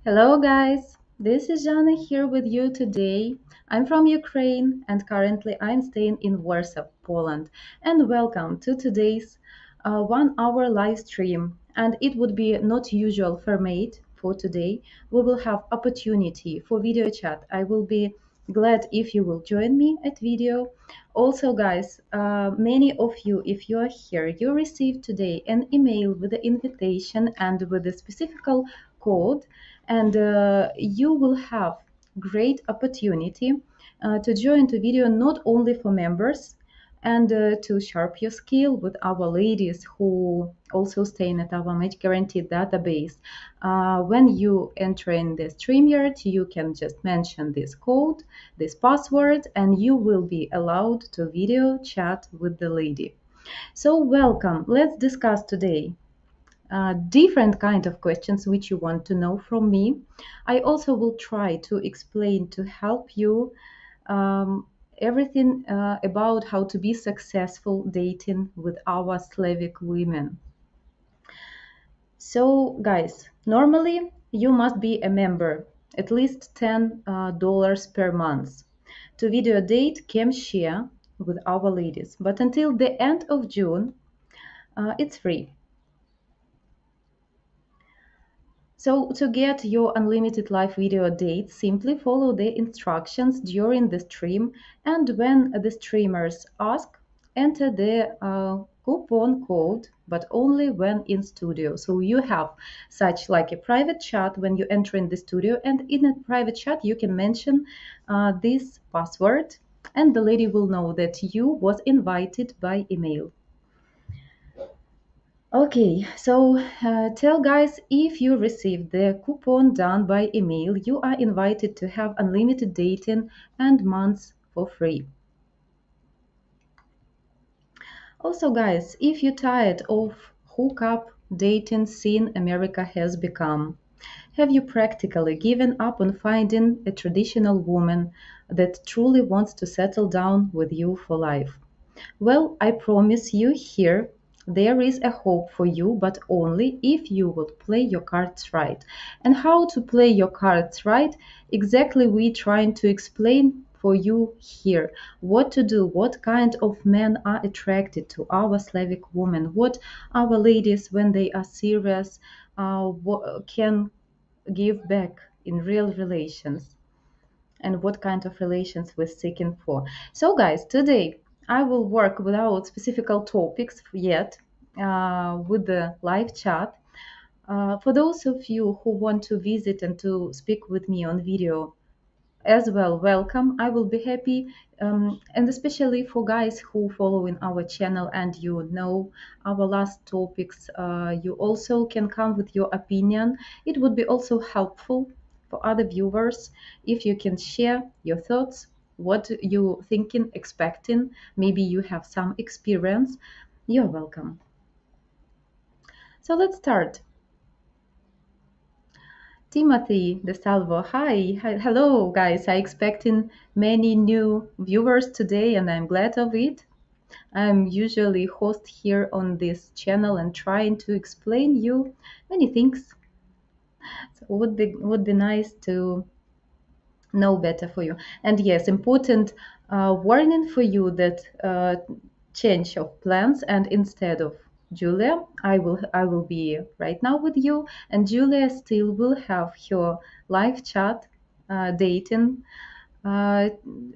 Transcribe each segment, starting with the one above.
Hello, guys. This is Jana here with you today. I'm from Ukraine and currently I'm staying in Warsaw, Poland. And welcome to today's 1 hour live stream. And it would be not usual format for today. We will have opportunity for video chat. I will be glad if you will join me at video. Also, guys, many of you, if you are here, you received today an email with the invitation and with the specific code, and you will have great opportunity to join the video not only for members and to sharp your skill with our ladies who also stay at our match guaranteed database. When you enter in the StreamYard, you can just mention this code, this password, and you will be allowed to video chat with the lady. So welcome. Let's discuss today different kind of questions which you want to know from me. I also will try to explain to help you um, everything about how to be successful dating with our Slavic women. So, guys, normally you must be a member, at least $10 per month, to video date cam share with our ladies. But until the end of June, it's free. So to get your unlimited live video dates, simply follow the instructions during the stream, and when the streamers ask, enter the coupon code, but only when in studio. So you have such like a private chat when you enter in the studio, and in a private chat you can mention this password, and the lady will know that you was invited by email. Okay, so tell guys if you receive the coupon done by email, you are invited to have unlimited dating and months for free. Also, guys, if you're tired of hookup dating scene America has become, have you practically given up on finding a traditional woman that truly wants to settle down with you for life? Well, I promise you here there is a hope for you, but only if you will play your cards right. And how to play your cards right, exactly we trying to explain for you here. What to do, what kind of men are attracted to our Slavic women, what our ladies when they are serious can give back in real relations, and what kind of relations we're seeking for. So, guys, today I will work without specific topics yet with the live chat. For those of you who want to visit and to speak with me on video as well, welcome. I will be happy, and especially for guys who follow in our channel and you know our last topics, you also can come with your opinion. It would be also helpful for other viewers if you can share your thoughts, what you thinking, expecting. Maybe you have some experience. You're welcome. So let's start. Timothy De Salvo, hi, hello guys. I expecting many new viewers today, and I'm glad of it. I'm usually host here on this channel and trying to explain you many things. So would be nice to know better for you. And yes, important warning for you that change of plans, and instead of Julia, I will be right now with you, and Julia still will have her live chat dating uh,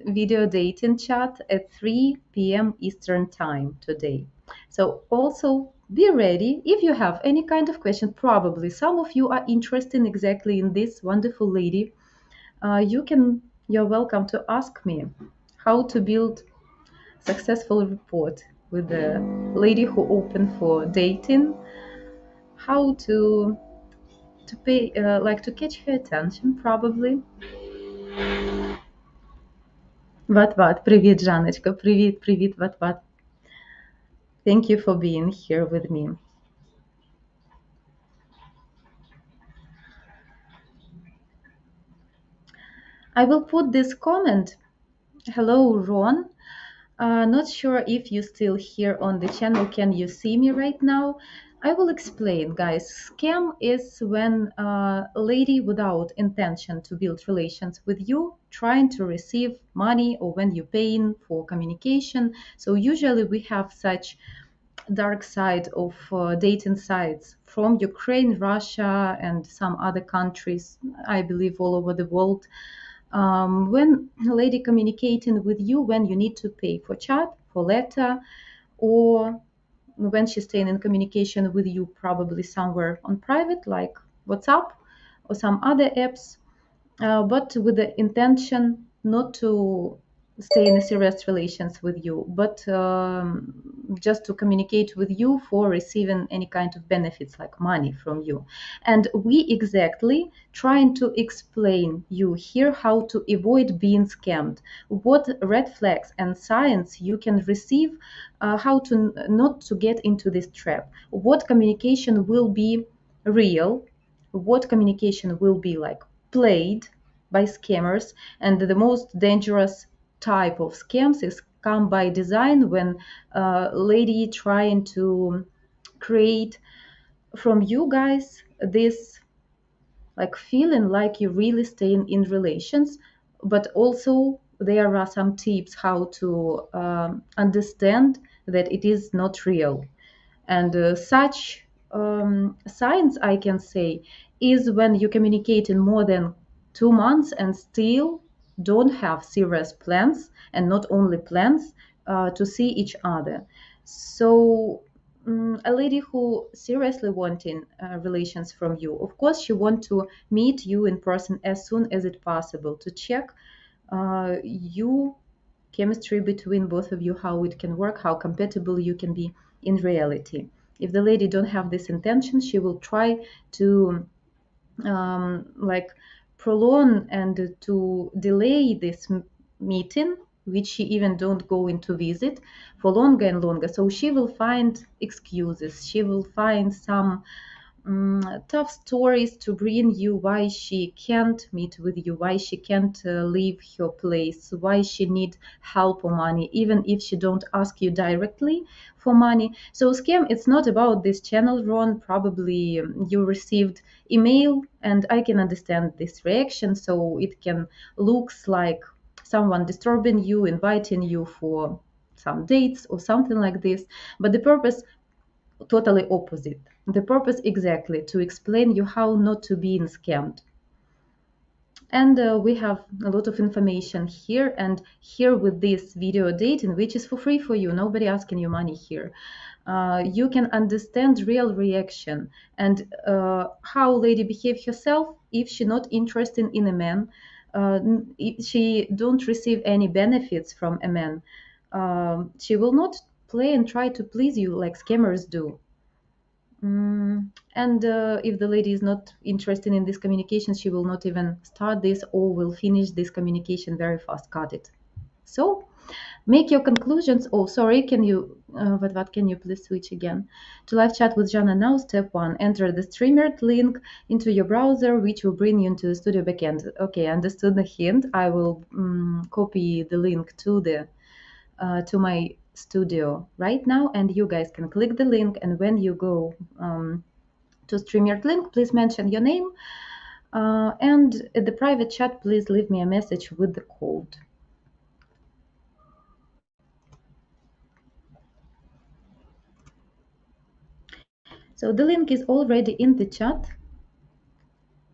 video dating chat at 3 p.m. Eastern time today. So also be ready if you have any kind of question. Probably some of you are interested exactly in this wonderful lady. You're welcome to ask me how to build successful report with the lady who opened for dating, how to pay like to catch her attention probably. What? Привіт, Жаночка. Привіт, what? Thank you for being here with me. I will put this comment. Hello, Ron. Not sure if you're still here on the channel. Can you see me right now? I will explain, guys. Scam is when a lady without intention to build relations with you trying to receive money or when you're paying for communication. So usually we have such dark side of dating sites from Ukraine, Russia, and some other countries, I believe all over the world. When a lady communicating with you, when you need to pay for chat, for letter, or when she's staying in communication with you, probably somewhere on private, like WhatsApp or some other apps, but with the intention not to stay in a serious relations with you, but just to communicate with you for receiving any kind of benefits like money from you. And we exactly trying to explain you here how to avoid being scammed, what red flags and signs you can receive, how to not to get into this trap, what communication will be real, what communication will be like played by scammers, and the most dangerous type of scams is scam by design, when a lady trying to create from you guys this like feeling like you're really staying in relations, but also there are some tips how to understand that it is not real. And such signs, I can say, is when you communicate in more than 2 months and still don't have serious plans, and not only plans, to see each other. So a lady who seriously wanting relations from you, of course she want to meet you in person as soon as it possible to check you chemistry between both of you, how it can work, how compatible you can be in reality. If the lady don't have this intention, she will try to like prolong and to delay this meeting, which she even don't go into visit for longer and longer. So she will find excuses, she will find some tough stories to bring you why she can't meet with you, why she can't leave her place, why she need help or money, even if she don't ask you directly for money. So scam, it's not about this channel, Ron. Probably you received email, and I can understand this reaction. So it can looks like someone disturbing you, inviting you for some dates or something like this, but the purpose totally opposite. The purpose exactly to explain you how not to be scammed. And we have a lot of information here, and here with this video dating, which is for free for you, nobody asking you money here. You can understand real reaction and how lady behave herself if she not interested in a man, if she don't receive any benefits from a man. She will not play and try to please you like scammers do. And if the lady is not interested in this communication, she will not even start this or will finish this communication very fast, cut it. So make your conclusions. Oh, sorry, can you, what can you please switch again? To live chat with Jana now, step one, enter the streamer link into your browser, which will bring you into the studio backend. Okay, understood the hint. I will copy the link to my studio right now, and you guys can click the link, and when you go to StreamYard link, please mention your name. And at the private chat, please leave me a message with the code. So the link is already in the chat.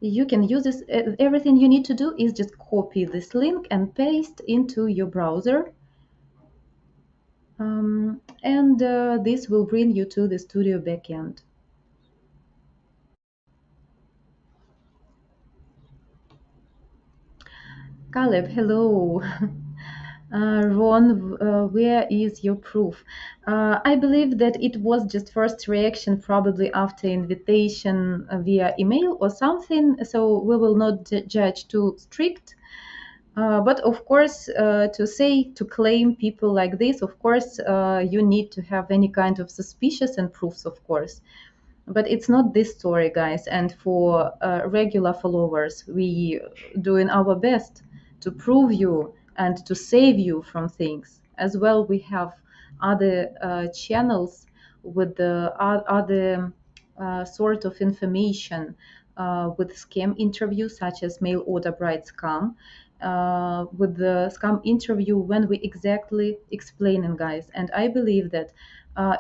You can use this. Everything you need to do is just copy this link and paste into your browser. And this will bring you to the studio backend. Caleb, hello. Ron, where is your proof? I believe that it was just first reaction, probably after invitation via email or something. So we will not judge too strict. But of course, to say, to claim people like this, of course, you need to have any kind of suspicious and proofs, of course. But it's not this story, guys. And for regular followers, we doing our best to prove you and to save you from things. As well, we have other channels with the other sort of information with scam interviews, such as mail order bride scam. With the scam interview, when we exactly explaining, guys, and I believe that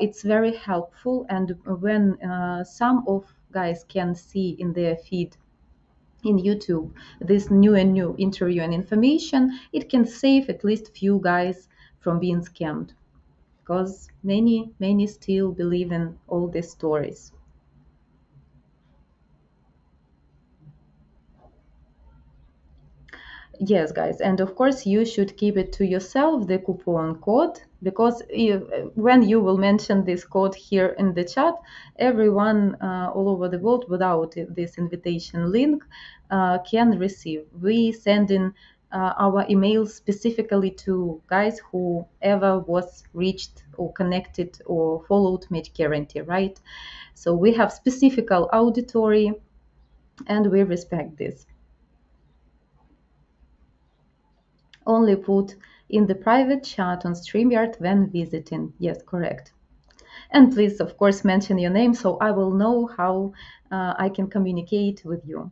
it's very helpful. And when some of guys can see in their feed in YouTube this new and new interview and information, it can save at least few guys from being scammed, because many still believe in all these stories. Yes, guys, and of course you should keep it to yourself, the coupon code, because when you will mention this code here in the chat, everyone all over the world without this invitation link can receive. We send in our emails specifically to guys who ever was reached or connected or followed Medguarantee, right? So we have specific auditory, and we respect this. Only put in the private chat on StreamYard when visiting. Yes, correct. And please, of course, mention your name so I will know how I can communicate with you.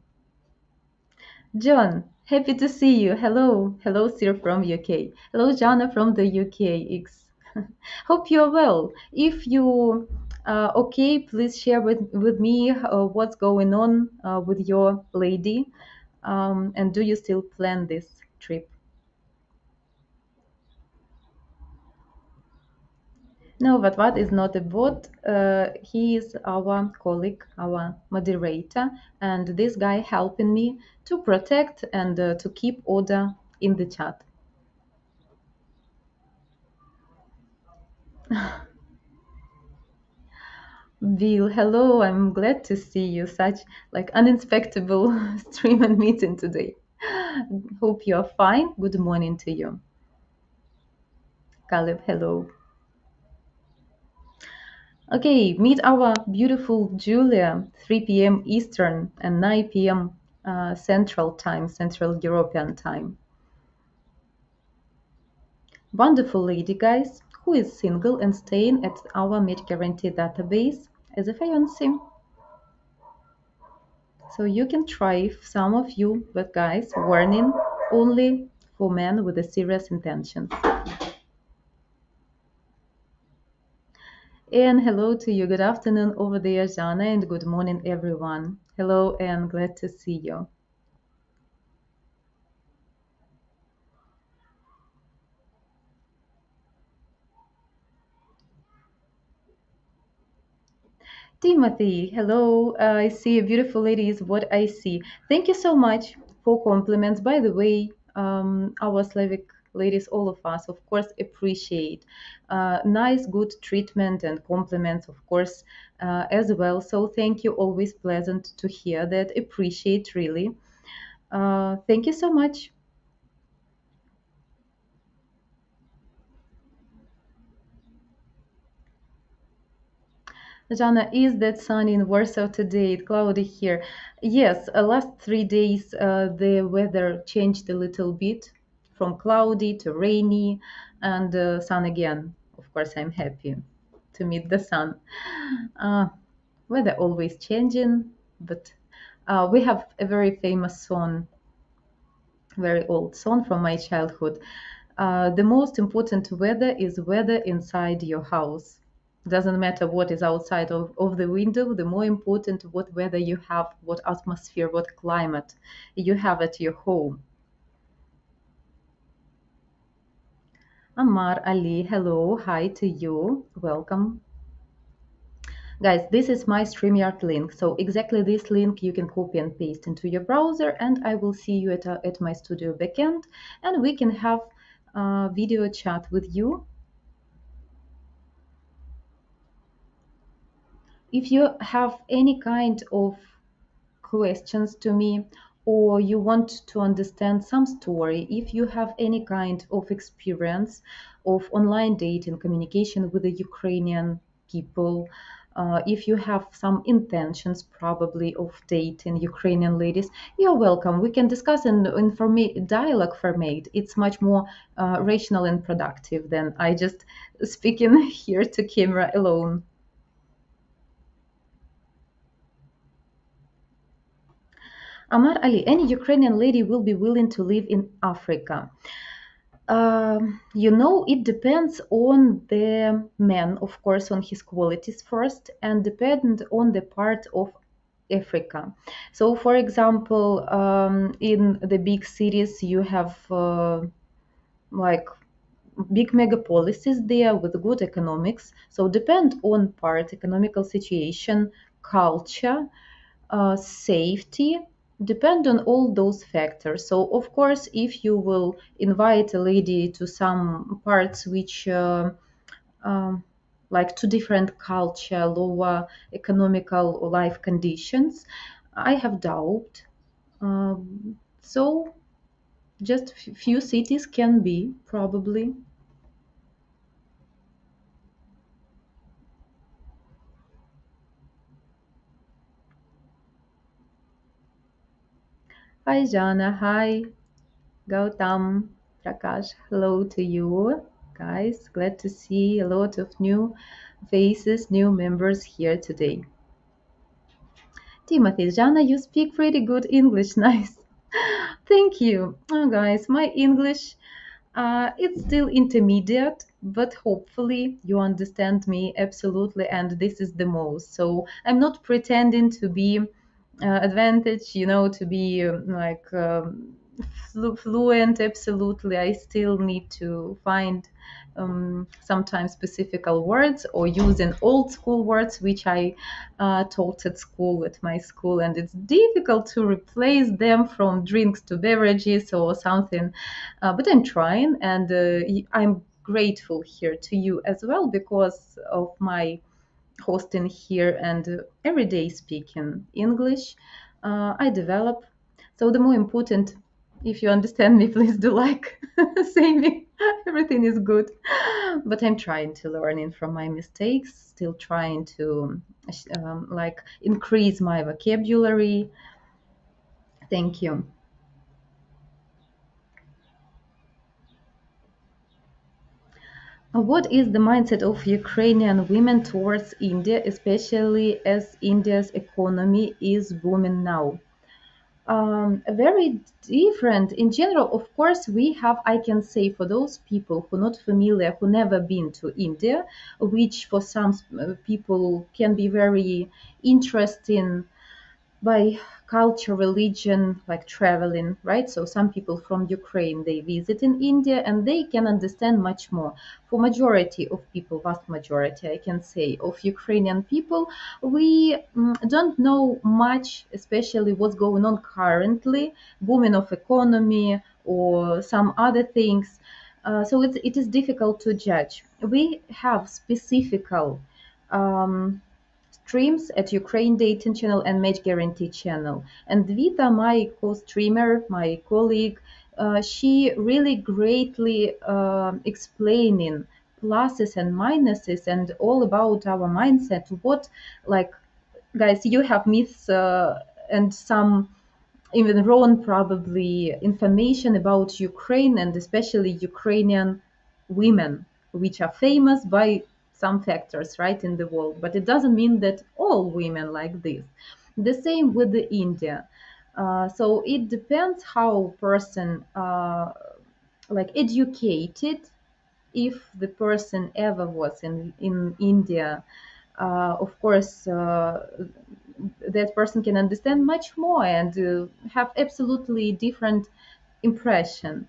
John, happy to see you. Hello. Hello, Sir from UK. Hello, Jana from the UK. Hope you're well. If you okay, please share with me what's going on with your lady. And do you still plan this trip? No, Vatvat is not a bot. He is our colleague, our moderator, and this guy helping me to protect and to keep order in the chat. Bill, hello. I'm glad to see you. Such like unexpected stream and meeting today. Hope you're fine. Good morning to you. Caleb, hello. Okay, meet our beautiful Julia, 3 p.m. Eastern and 9 p.m. Central Time, Central European Time. Wonderful lady, guys, who is single and staying at our Medguarantee database as a fiancé. So you can try if some of you, but guys, warning, only for men with a serious intentions. And hello to you. Good afternoon over there, Jana, and good morning, everyone. Hello, and glad to see you. Timothy, hello. I see a beautiful lady is what I see. Thank you so much for compliments. By the way, our Slavic ladies, all of us, of course, appreciate nice, good treatment and compliments, of course, as well. So thank you. Always pleasant to hear that. Appreciate really. Thank you so much. Jana, is that sunny in Warsaw today? It's cloudy here. Yes, last 3 days the weather changed a little bit from cloudy to rainy and sun again. Of course, I'm happy to meet the sun. Uh, Weather always changing, but we have a very famous song, very old song from my childhood. The most important weather is weather inside your house. Doesn't matter what is outside of the window, the more important what weather you have, what atmosphere, what climate you have at your home. Amar Ali, hello, hi to you, welcome. Guys, this is my StreamYard link. So exactly this link you can copy and paste into your browser, and I will see you at my studio backend, and we can have a video chat with you. If you have any kind of questions to me, or you want to understand some story, if you have any kind of experience of online dating communication with the Ukrainian people, if you have some intentions probably of dating Ukrainian ladies, you're welcome. We can discuss in dialogue format. It's much more rational and productive than I just speaking here to camera alone. Amar Ali, any Ukrainian lady will be willing to live in Africa. It depends on the man, of course, on his qualities first, and depend on the part of Africa. So, for example, in the big cities, you have like big megapolises there with good economics. So, depend on part, economical situation, culture, safety, depend on all those factors. So, of course, if you will invite a lady to some parts which um, like to different culture, lower economical or life conditions, I have doubt. So, just few cities can be probably. Hi, Jana. Hi, Gautam, Prakash. Hello to you guys. Glad to see a lot of new faces, new members here today. Timothy, Jana, you speak pretty good English. Nice. Thank you. Oh, guys, my English, it's still intermediate, but hopefully you understand me absolutely, and this is the most. So I'm not pretending to be advantage, to be fluent. Absolutely, I still need to find sometimes specific words or using old school words which I taught at school, at my school, and it's difficult to replace them from drinks to beverages or something. But I'm trying, and I'm grateful here to you as well because of my hosting here and everyday speaking English. I develop. So the more important, if you understand me, please do like, say me. Everything is good, but I'm trying to learn in from my mistakes. Still trying to increase my vocabulary. Thank you. What is the mindset of Ukrainian women towards India, especially as India's economy is booming now? Very different in general. Of course, we have, I can say, for those people who are not familiar, who never been to India, which for some people can be very interesting by culture, religion, like traveling, right? So some people from Ukraine, they visit in India and they can understand much more. For majority of people, vast majority, I can say, of Ukrainian people, we don't know much, especially what's going on currently, booming of economy or some other things. So it is difficult to judge. We have specific um, streams at Ukraine Dating channel and Match Guarantee channel. And Vita, my co-streamer, my colleague, she really greatly explaining pluses and minuses and all about our mindset. What, like, guys, you have myths and some even wrong probably information about Ukraine and especially Ukrainian women, which are famous by some factors, right, in the world. But it doesn't mean that all women like this. The same with the India. So it depends how person educated. If the person ever was in India, of course, that person can understand much more and have absolutely different impression.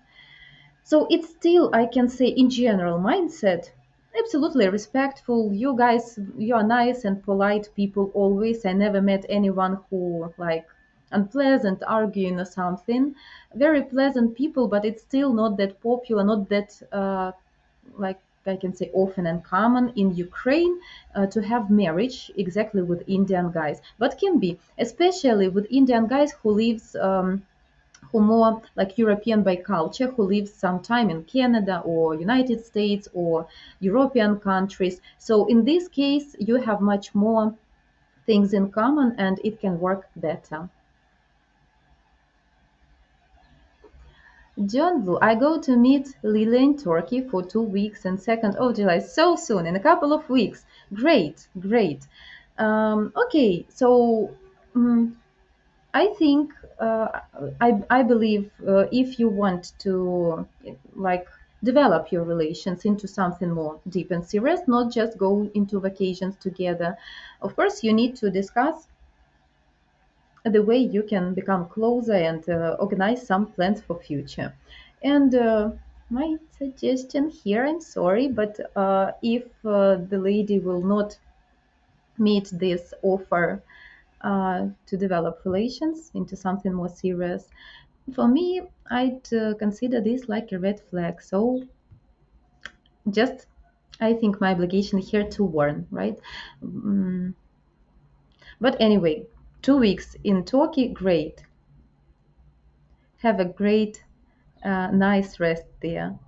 So it's still, I can say, in general mindset, absolutely respectful. You guys, you are nice and polite people always. I never met anyone who like unpleasant arguing or something. Very pleasant people, but it's still not that popular, not that like I can say often and common in Ukraine to have marriage exactly with Indian guys, but can be especially with Indian guys who lives who more like European by culture, who lives some time in Canada or United States or European countries. So in this case, you have much more things in common and it can work better. John, I go to meet Lila in Turkey for 2 weeks and 2nd of July. So soon, in a couple of weeks. Great, great. Okay, so mm, I think I believe if you want to like develop your relations into something more deep and serious, not just go into vacations together. Of course, you need to discuss the way you can become closer and organize some plans for future. And my suggestion here, I'm sorry, but if the lady will not meet this offer to develop relations into something more serious, for me, I'd consider this like a red flag. So just, I think my obligation here to warn, right? Mm, but anyway, 2 weeks in Turkey, great. Have a great, nice rest there.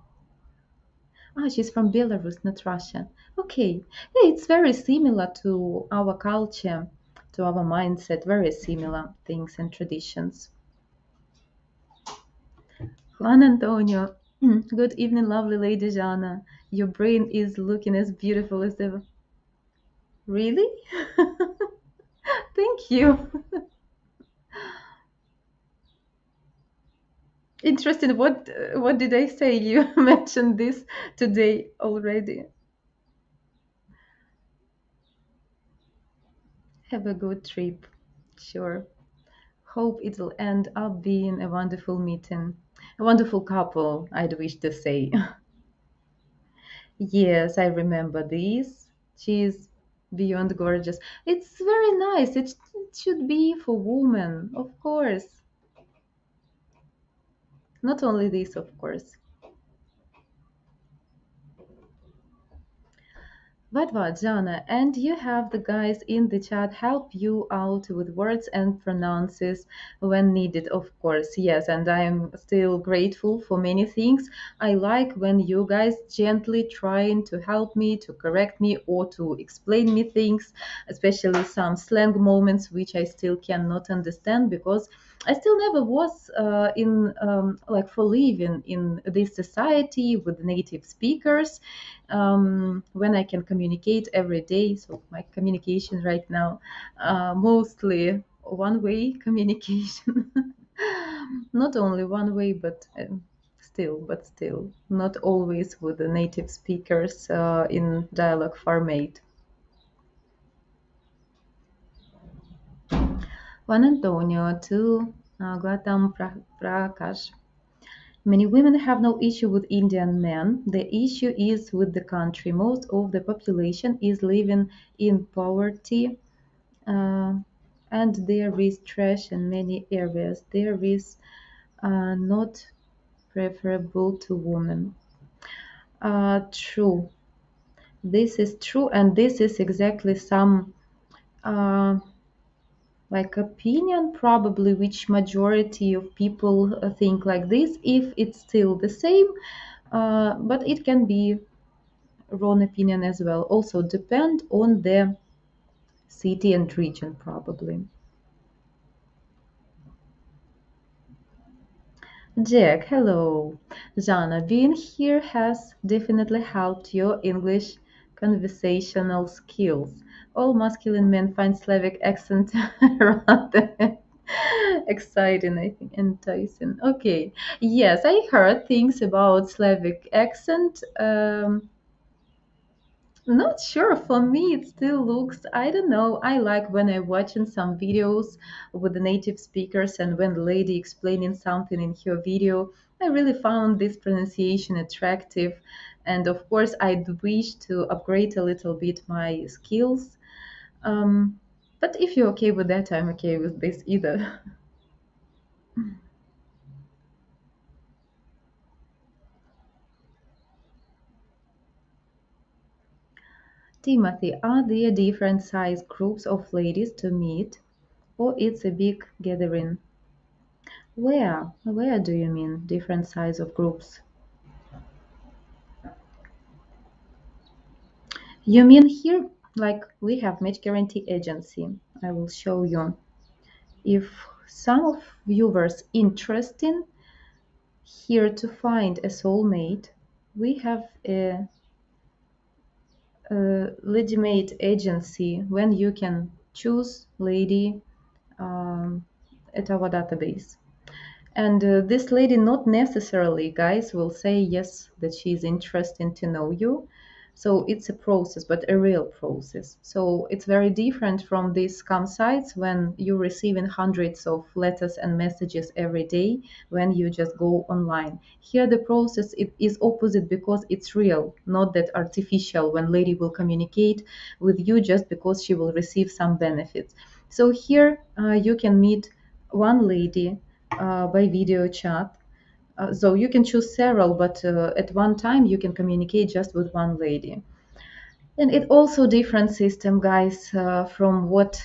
Ah, she's from Belarus, not Russia. Okay, yeah, it's very similar to our culture, to our mindset, very similar things and traditions. Juan Antonio, good evening, lovely lady Jana. Your brain is looking as beautiful as ever. Really? Thank you. Interesting. What did I say? You mentioned this today already. Have a good trip. Sure. Hope it'll end up being a wonderful meeting. A wonderful couple, I'd wish to say. Yes, I remember this. She's beyond gorgeous. It's very nice. It should be for women, of course. Not only this, of course. What, Jana? And you have the guys in the chat help you out with words and pronounces when needed, of course. Yes, and I am still grateful for many things. I like when you guys gently trying to help me, to correct me, or to explain me things, especially some slang moments which I still cannot understand because I still never was in like for living in this society with native speakers when I can communicate every day. So my communication right now, mostly one-way communication, not only one way, but still, not always with the native speakers in dialogue format. Juan Antonio to Prakash. Many women have no issue with Indian men. The issue is with the country. Most of the population is living in poverty, uh, and there is trash in many areas. There is not preferable to women. True. This is true, and this is exactly some uh, like opinion probably which majority of people think like this if it's still the same, but it can be wrong opinion as well. Also depend on the city and region probably. Jack, hello. Jana, being here has definitely helped your English conversational skills. All masculine men find Slavic accent rather exciting, I think, enticing. Okay, yes, I heard things about Slavic accent. Not sure. For me, it still looks, I don't know. I like when I watching some videos with the native speakers and when the lady explaining something in her video. I really found this pronunciation attractive. And of course, I'd wish to upgrade a little bit my skills. Um, but if you're okay with that, I'm okay with this either. Timothy, are there different size groups of ladies to meet, or it's a big gathering? Where do you mean different size of groups? You mean here, like we have match guarantee agency. I will show you. If some of viewers interested here to find a soulmate, we have a legitimate agency when you can choose lady um, at our database. And this lady not necessarily, guys, will say yes that she is interested to know you. So it's a process, but a real process. So it's very different from these scam sites when you're receiving hundreds of letters and messages every day when you just go online. Here the process it is opposite because it's real, not that artificial when lady will communicate with you just because she will receive some benefits. So here you can meet one lady by video chat. So you can choose several, but at one time you can communicate just with one lady. And it also different system, guys, from what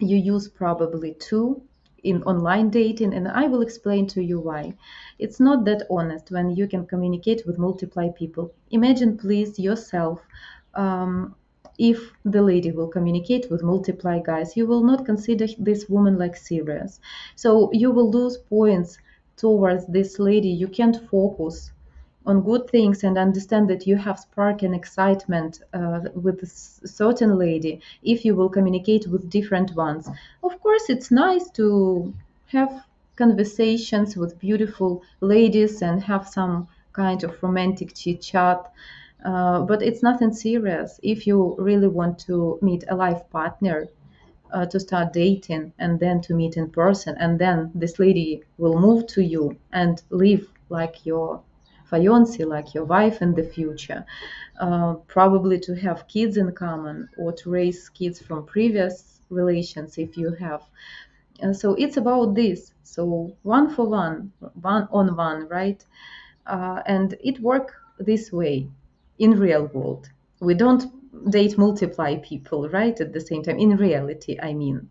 you use probably too in online dating, and I will explain to you why. It's not that honest when you can communicate with multiple people. Imagine please yourself, um, if the lady will communicate with multiple guys, you will not consider this woman like serious, so you will lose points towards this lady. You can't focus on good things and understand that you have spark and excitement with a certain lady if you will communicate with different ones. Of course, it's nice to have conversations with beautiful ladies and have some kind of romantic chit chat. But it's nothing serious. If you really want to meet a life partner, to start dating and then to meet in person, and then this lady will move to you and live like your fiance, like your wife in the future, probably to have kids in common or to raise kids from previous relations if you have. So it's about this. So one for one, one on one, right? And it work this way in real world. We don't date multiply people, right? At the same time, in reality, I mean.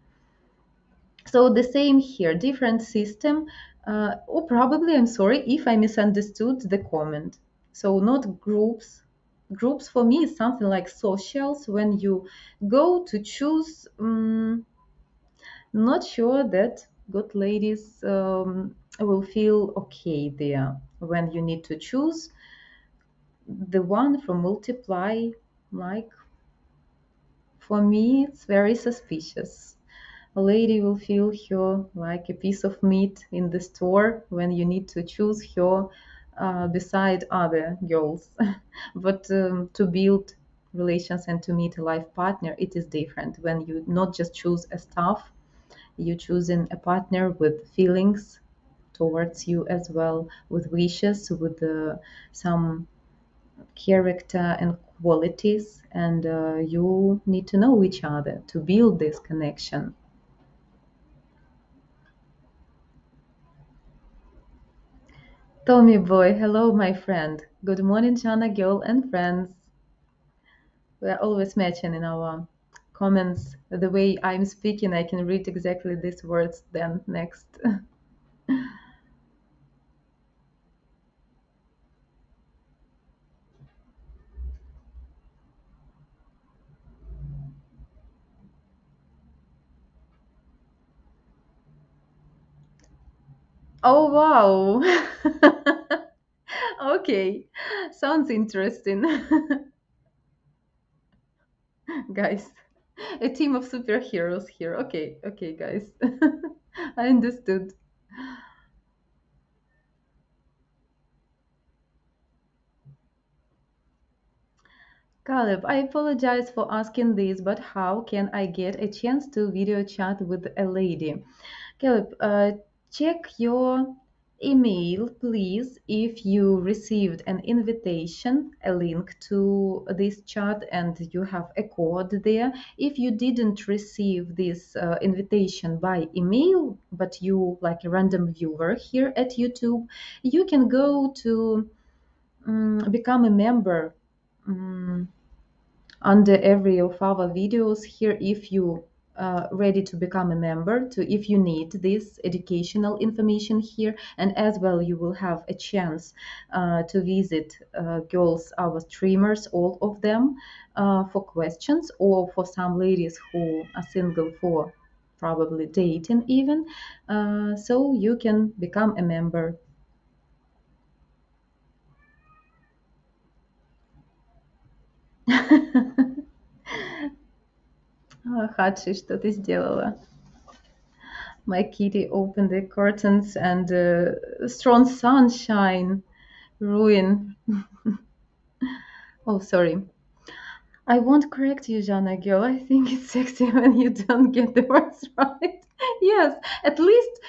So the same here, different system. Or probably, I'm sorry if I misunderstood the comment. So not groups. Groups for me is something like socials when you go to choose. Not sure that good ladies will feel okay there when you need to choose the one from multiply. Like for me, it's very suspicious. A lady will feel her like a piece of meat in the store when you need to choose her beside other girls. But to build relations and to meet a life partner, it is different. When you not just choose a staff, you choosing a partner with feelings towards you as well, with wishes, with some character and qualities, and you need to know each other to build this connection. Tommy boy, hello, my friend. Good morning, Jana girl and friends. We are always matching in our comments. The way I'm speaking, I can read exactly these words then next. Oh, wow. Okay, sounds interesting. Guys, a team of superheroes here. Okay, okay, guys. I understood. Caleb, I apologize for asking this, but how can I get a chance to video chat with a lady? Caleb, check your email, please, if you received an invitation, a link to this chat, and you have a code there. If you didn't receive this invitation by email, but you like a random viewer here at YouTube, you can go to become a member. Um, Under every of our videos here if you ready to become a member, to if you need this educational information here, and as well you will have a chance to visit girls, our streamers, all of them, for questions, or for some ladies who are single for probably dating even, so you can become a member. Хадши, что ты сделала? My kitty opened the curtains and strong sunshine ruin. Oh, sorry. I won't correct you, Jana girl. I think it's sexy when you don't get the words right. Yes, at least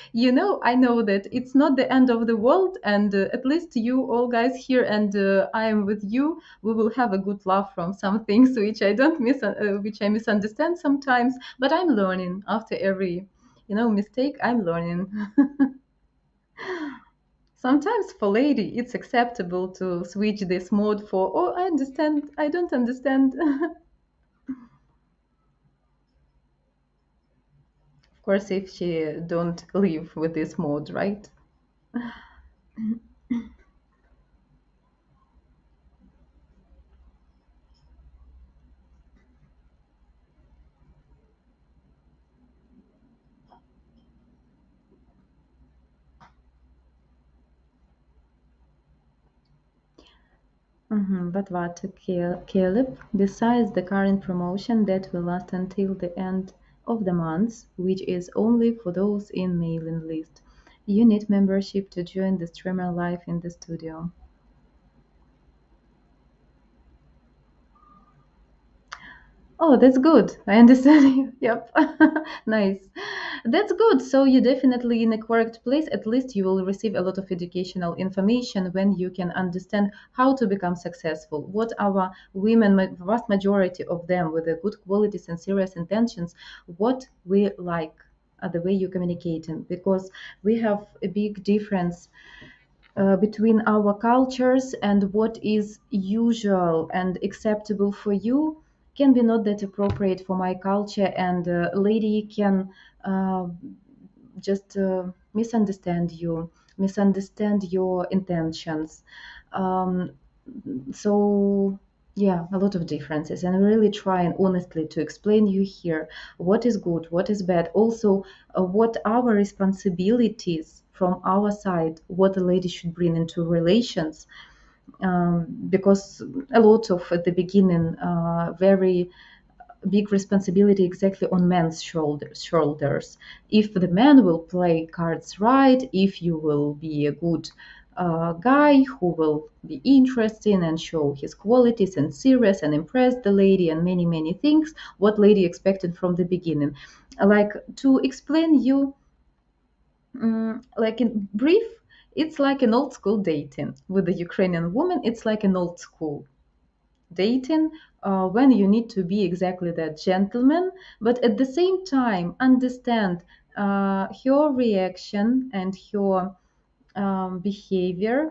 I know that it's not the end of the world, and at least you all guys here, and I am with you. We will have a good laugh from some things which I don't which I misunderstand sometimes. But I'm learning after every mistake. I'm learning. Sometimes for lady, it's acceptable to switch this mode for, oh, I understand, I don't understand. Of course, if she don't live with this mode, right? But what, Caleb? Besides the current promotion that will last until the end of the month, which is only for those in mailing list, you need membership to join the streamer live in the studio. Oh, that's good. I understand you. Yep. Nice. That's good. So you're definitely in a correct place. At least you will receive a lot of educational information when you can understand how to become successful. What our women, vast majority of them with the good qualities and serious intentions, what we like, the way you communicating, because we have a big difference between our cultures, and what is usual and acceptable for you can be not that appropriate for my culture, and a lady can uh, just misunderstand your intentions. um, so yeah, a lot of differences, and I'm really trying honestly to explain you here what is good, what is bad, also what our responsibilities from our side, what a lady should bring into relations, because a lot of at the beginning very big responsibility exactly on men's shoulders. If the man will play cards right, if you will be a good guy who will be interesting and show his qualities and serious and impress the lady and many many things, what lady expected from the beginning. Like to explain you, like in brief, it's like an old school dating with the Ukrainian woman. It's like an old school dating, when you need to be exactly that gentleman, but at the same time understand her reaction and her behavior,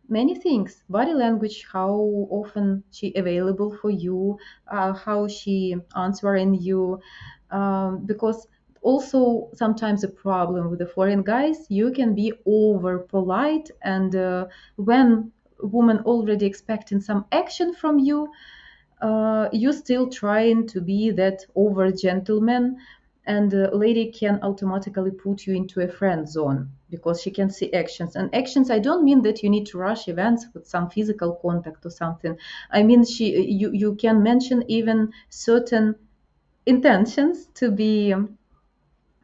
many things, body language, how often she available for you, how she answering you, because also sometimes a problem with the foreign guys, you can be over polite, and when woman already expecting some action from you, you still trying to be that over gentleman, and the lady can automatically put you into a friend zone because she can see actions, and actions, I don't mean that you need to rush events with some physical contact or something. I mean, you can mention even certain intentions to be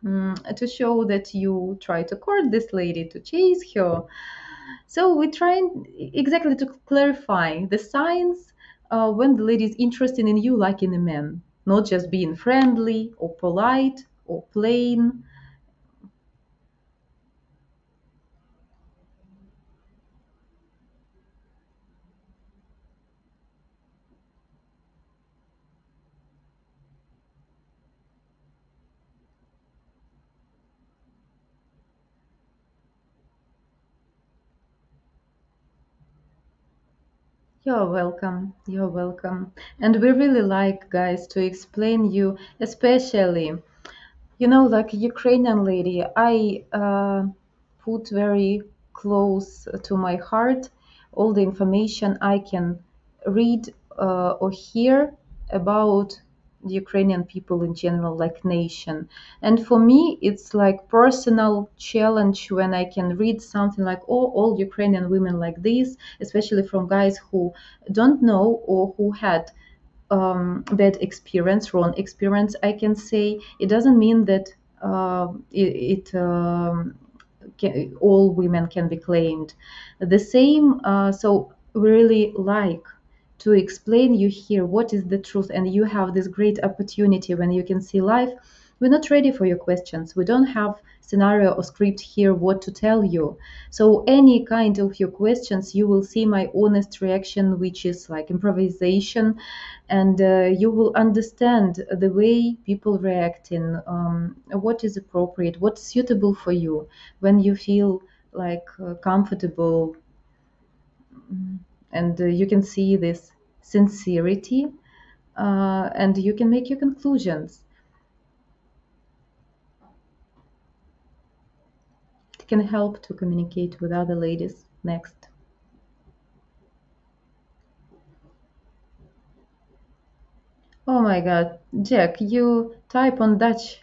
to show that you try to court this lady, to chase her. So we're trying exactly to clarify the signs when the lady is interested in you, like in a man, not just being friendly or polite or plain. You're welcome. You're welcome. And we really like, guys, to explain you, especially, like Ukrainian lady, I put very close to my heart all the information I can read or hear about the Ukrainian people in general, like nation. And for me, it's like personal challenge when I can read something like, oh, all Ukrainian women like this, especially from guys who don't know or who had bad experience, wrong experience, I can say. It doesn't mean that all women can be claimed. The same, so we really like to explain you here what is the truth, and you have this great opportunity when you can see live. We're not ready for your questions. We don't have scenario or script here what to tell you. So any kind of your questions, you will see my honest reaction, which is like improvisation, and you will understand the way people react in what is appropriate, what's suitable for you when you feel like comfortable, and you can see this sincerity, and you can make your conclusions. It can help to communicate with other ladies. Next. Oh my god, Jack, you type on Dutch.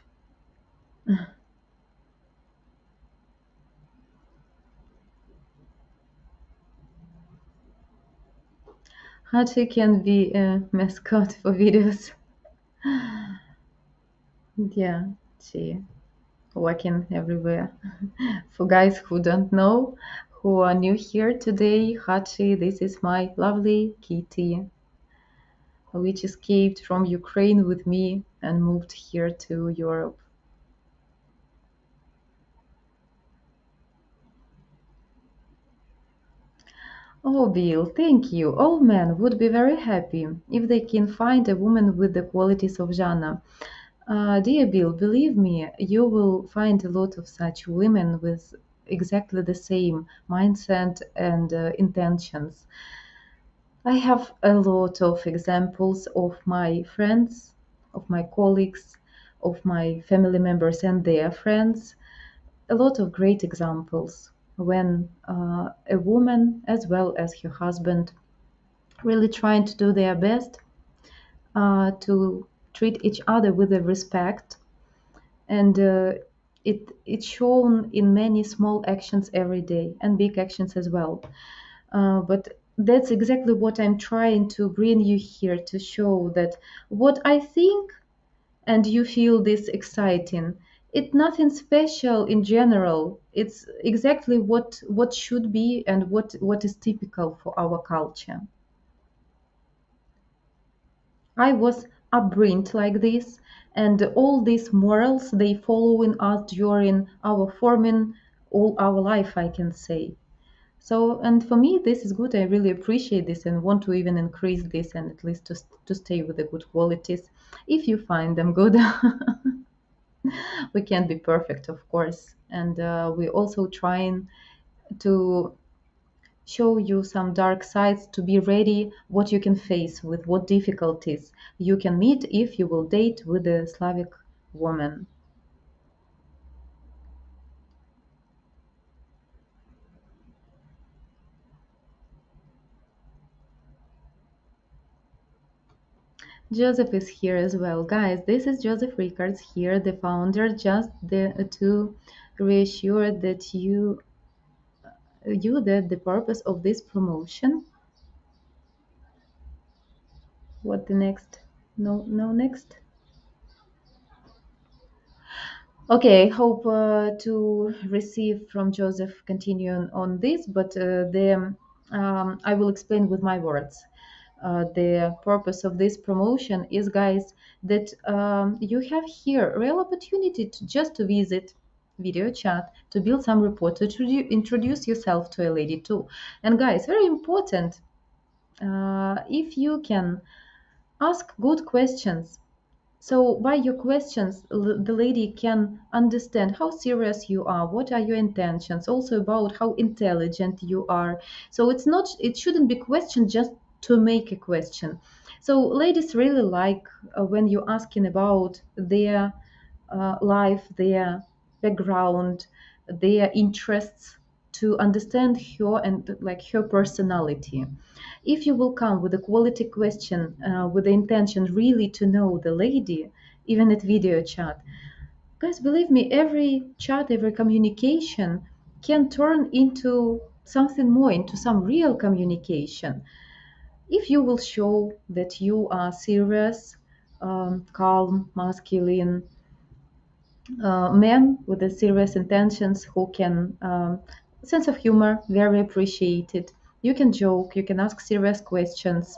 Hachi can be a mascot for videos. Yeah, she walking everywhere. For guys who don't know, who are new here today, Hachi, this is my lovely kitty, which escaped from Ukraine with me and moved here to Europe. Oh, Bill, thank you. All men would be very happy if they can find a woman with the qualities of Jana. Dear Bill, believe me, you will find a lot of such women with exactly the same mindset and intentions. I have a lot of examples of my friends, of my colleagues, of my family members and their friends. A lot of great examples when a woman, as well as her husband, really trying to do their best to treat each other with a respect, and it's shown in many small actions every day and big actions as well. But that's exactly what I'm trying to bring you here to show that what I think and you feel this exciting. It's nothing special in general. It's exactly what should be and what is typical for our culture. I was upbringed like this, and all these morals they follow in us during our forming all our life, I can say. So, and for me, this is good. I really appreciate this and want to even increase this and at least to stay with the good qualities. If you find them good, we can't be perfect, of course. And we also trying to show you some dark sides to be ready what you can face with what difficulties you can meet if you will date with a Slavic woman. Joseph is here as well. Guys, this is Joseph Rickards here, the founder, just to reassure that you that the purpose of this promotion. What the next? No, no, next. Okay, I hope to receive from Joseph continuing on this, but I will explain with my words. The purpose of this promotion is, guys, that you have here real opportunity to just to visit video chat, to build some rapport, to introduce yourself to a lady too. And guys, very important, if you can ask good questions, so by your questions, the lady can understand how serious you are, what are your intentions, also about how intelligent you are. So it shouldn't be question just to make a question. So ladies really like when you're asking about their life, their background, their interests, to understand her and like her personality. If you will come with a quality question, with the intention really to know the lady, even at video chat, guys, believe me, every chat, every communication can turn into something more, into some real communication. If you will show that you are serious, calm, masculine, Men with the serious intentions who can sense of humor, very appreciated. You can joke, you can ask serious questions.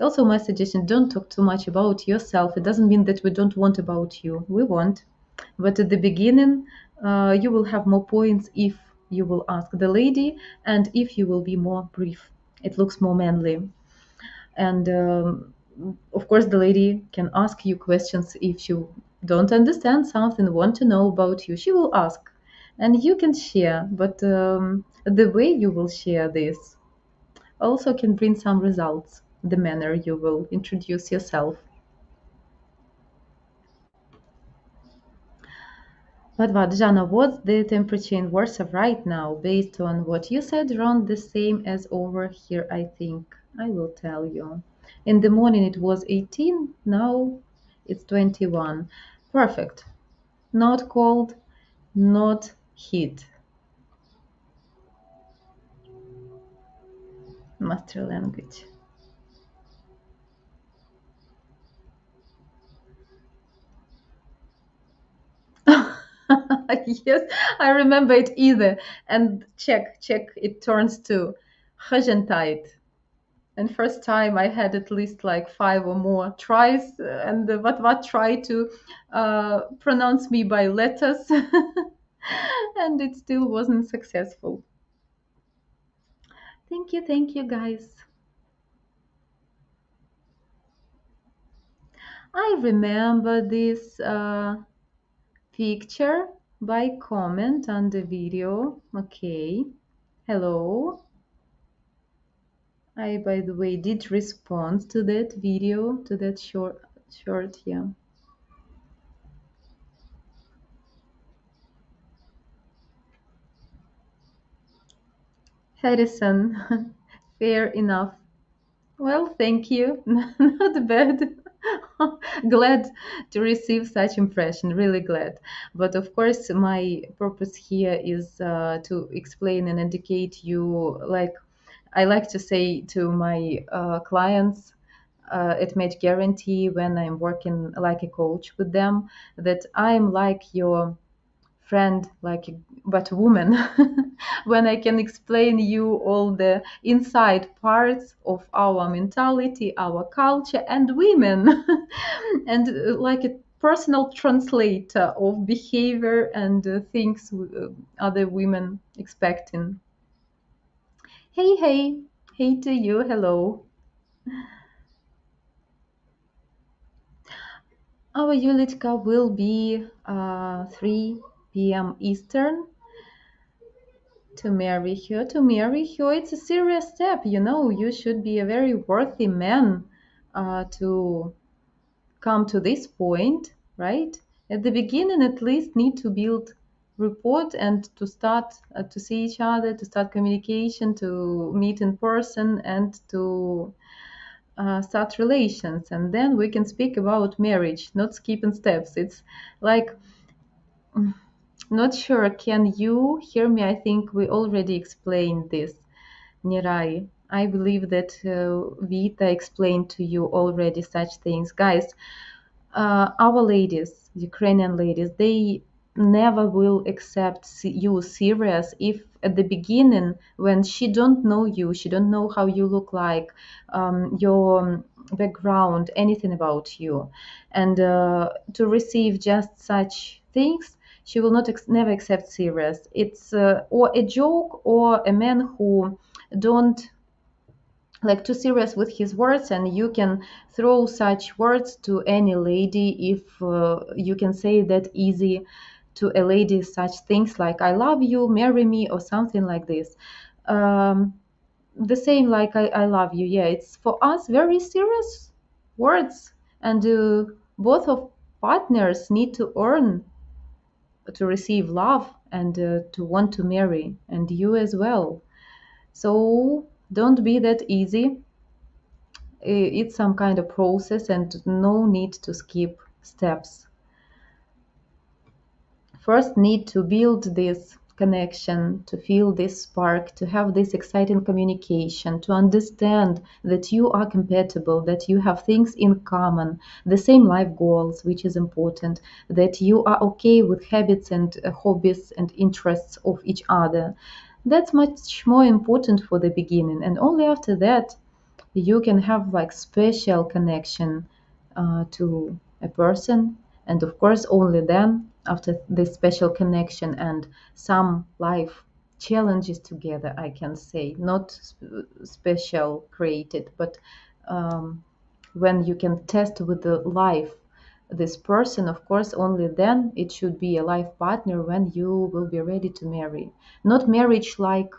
Also, my suggestion: don't talk too much about yourself. It doesn't mean that we don't want about you. We want, but at the beginning, you will have more points if you will ask the lady, and if you will be more brief. It looks more manly. And of course, the lady can ask you questions if you don't understand something, want to know about you. She will ask, and you can share. But the way you will share this also can bring some results. The manner you will introduce yourself. But what, Jana, what's the temperature in Warsaw right now? Based on what you said, around the same as over here, I think. I will tell you. In the morning it was 18, now it's 21. Perfect. Not cold, not heat. Master language. Yes, I remember it either. And check, it turns to Gesundheit. And first time I had at least like five or more tries, and what try to pronounce me by letters, and it still wasn't successful. Thank you, guys. I remember this picture by comment on the video. Okay, hello. I, by the way, did respond to that video, to that short, yeah. Harrison, fair enough. Well, thank you. Not bad. Glad to receive such impression. Really glad. But of course, my purpose here is to explain and educate you. Like I like to say to my clients at Match Guarantee when I'm working like a coach with them, that I'm like your friend, like but woman, when I can explain you all the inside parts of our mentality, our culture, and women, and like a personal translator of behavior and things other women expecting. Hey, hey, hey to you, hello. Our Yulitka will be 3 p.m. Eastern. To marry her, it's a serious step. You know, you should be a very worthy man to come to this point, right? At the beginning, at least, need to build rapport and to start to see each other, to start communication, to meet in person, and to start relations. And then we can speak about marriage, not skipping steps. It's like not sure. Can you hear me? I think we already explained this, Nirai. I believe that Vita explained to you already such things. Guys, our ladies, Ukrainian ladies, they never will accept you serious if at the beginning, when she don't know you, she don't know how you look like, your background, anything about you, and to receive just such things, she will not never accept serious. It's or a joke or a man who don't like too serious with his words, and you can throw such words to any lady if you can say that easy to a lady such things like I love you, marry me, or something like this. um, the same like I love you, yeah, it's for us very serious words, and both of partners need to earn to receive love and to want to marry, and you as well. So don't be that easy. It's some kind of process and no need to skip steps. First need to build this connection, to feel this spark, to have this exciting communication, to understand that you are compatible, that you have things in common, the same life goals, which is important, that you are okay with habits and hobbies and interests of each other. That's much more important for the beginning. And only after that, you can have like special connection to a person, and of course only then after this special connection and some life challenges together, I can say, not special created, but um, when you can test with the life this person, of course only then it should be a life partner when you will be ready to marry. Not marriage like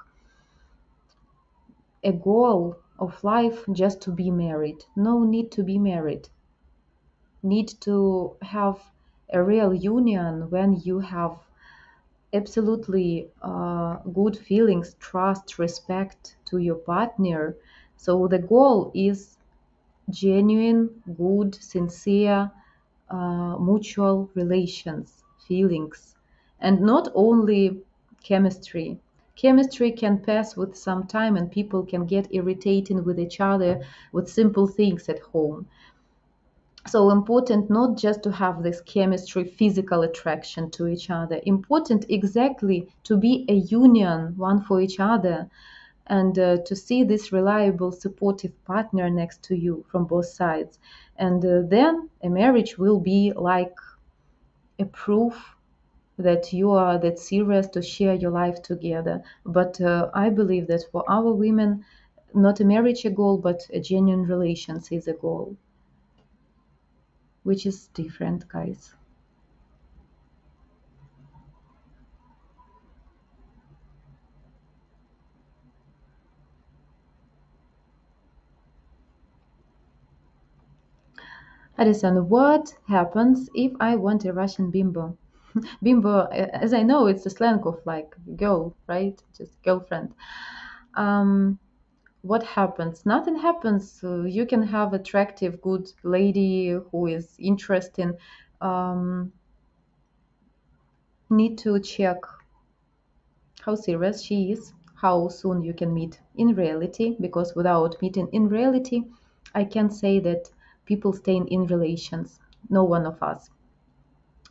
a goal of life just to be married. No need to be married. Need to have a real union when you have absolutely good feelings, trust, respect to your partner. So the goal is genuine, good, sincere, mutual relations, feelings, and not only chemistry. Chemistry can pass with some time and people can get irritating with each other with simple things at home. So important not just to have this chemistry, physical attraction to each other. Important exactly to be a union, one for each other, and to see this reliable, supportive partner next to you from both sides. And then a marriage will be like a proof that you are that serious to share your life together. But I believe that for our women, not a marriage a goal, but a genuine relations is a goal, which is different, guys. Alison, what happens if I want a Russian bimbo? Bimbo, as I know, it's a slang of like girl, right? Just girlfriend. Um, what happens? Nothing happens. You can have attractive, good lady who is interesting. Um, need to check how serious she is, how soon you can meet in reality, because without meeting in reality, I can say that people stay in relations. No one of us.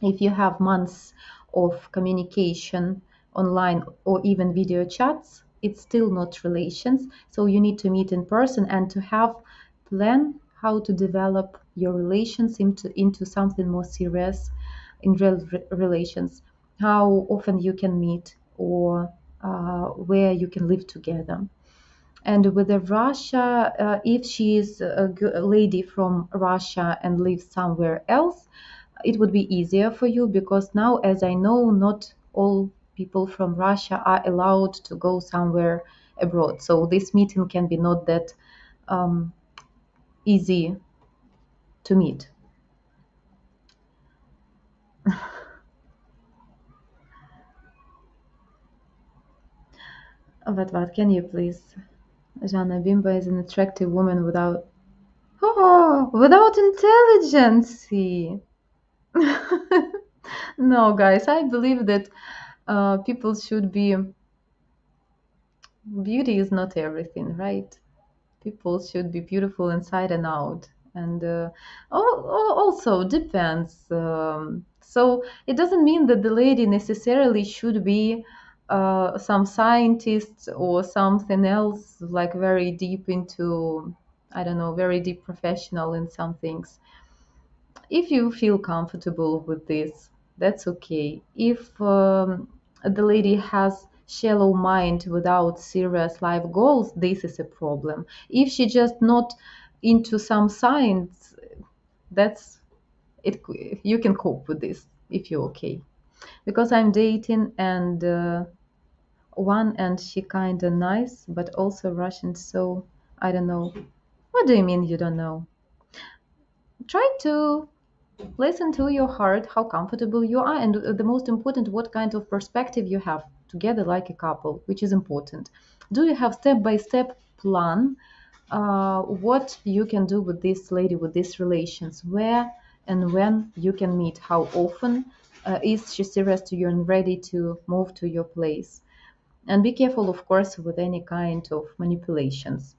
If you have months of communication online or even video chats, it's still not relations. So you need to meet in person and to have plan how to develop your relations into something more serious in real relations. How often you can meet or where you can live together. And with the Russia, if she is a lady from Russia and lives somewhere else, it would be easier for you because now, as I know, not all people from Russia are allowed to go somewhere abroad. So this meeting can be not that um, easy to meet. What can you please? Jana Bimba is an attractive woman without without intelligence. No, guys, I believe that people should be. Beauty is not everything, right? People should be beautiful inside and out. And also depends. So it doesn't mean that the lady necessarily should be some scientist or something else, like very deep into, I don't know, very deep professional in some things. If you feel comfortable with this, that's okay. If the lady has shallow mind without serious life goals, this is a problem. If she just not into some science, that's it. You can cope with this if you're okay. Because I'm dating and one and she kinda nice, but also Russian. So I don't know. What do you mean you don't know? Try to listen to your heart, how comfortable you are, and the most important, what kind of perspective you have together like a couple, which is important. Do you have step-by-step plan what you can do with this lady, with these relations, where and when you can meet, how often, Is she serious to you and ready to move to your place? And be careful, of course, with any kind of manipulations.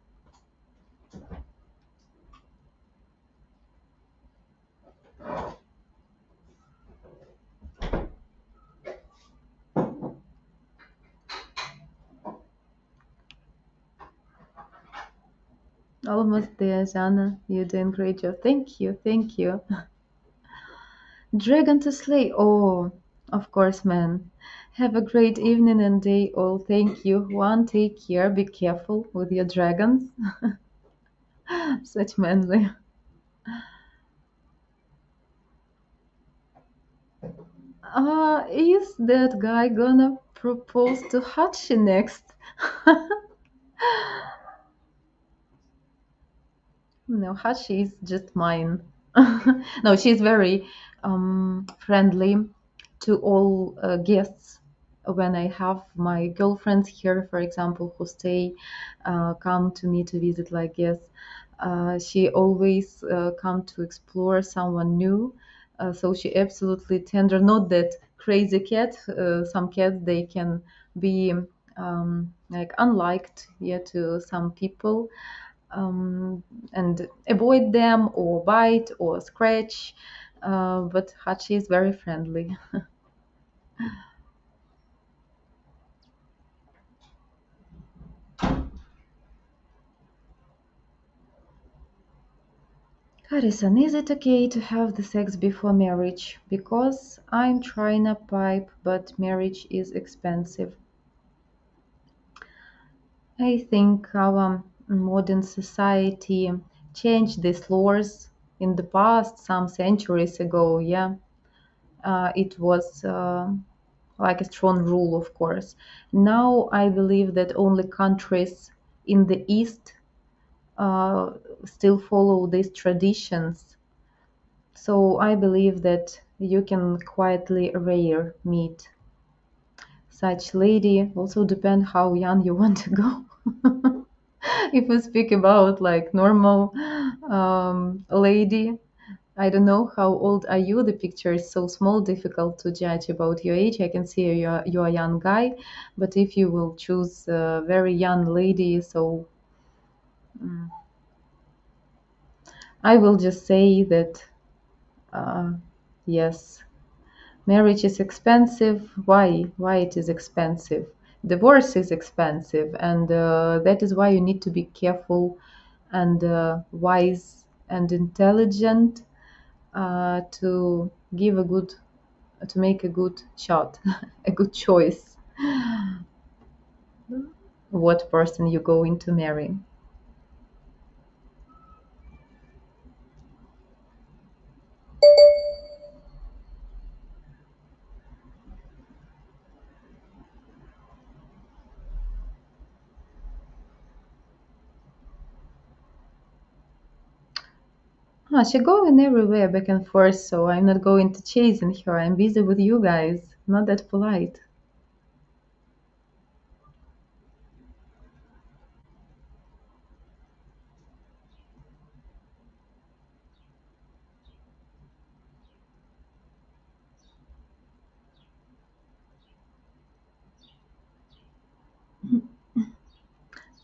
Almost there, Jana. You're doing great job. Thank you, thank you. Dragon to slay. Oh, of course, man. Have a great evening and day all. Thank you. One, take care. Be careful with your dragons. Such manly. Is that guy gonna propose to Hachi next? No, Hachi is just mine. No, she's very friendly to all guests. When I have my girlfriends here, for example, who stay, come to me to visit like guests, she always come to explore someone new. So she absolutely tender. Not that crazy cat. Some cats they can be like unliked, yeah, to some people, and avoid them or bite or scratch. But Hachi is very friendly. Harrison, is it okay to have the sex before marriage? Because I'm trying a pipe, but marriage is expensive. I think our modern society changed these laws in the past, some centuries ago. Yeah, it was like a strong rule, of course. Now I believe that only countries in the East uh, still follow these traditions. So I believe that you can quietly rare meet such lady. Also depend how young you want to go. If we speak about like normal lady, I don't know how old are you. The picture is so small, difficult to judge about your age. I can see you're a young guy, but if you will choose a very young lady, so I will just say that uh, yes, marriage is expensive. Why? Why it is expensive? Divorce is expensive, and that is why you need to be careful and wise and intelligent to give a good, to make a good shot, a good choice. What person you going to marry? She going everywhere back and forth, so I'm not going to chasing her. I'm busy with you guys. Not that polite.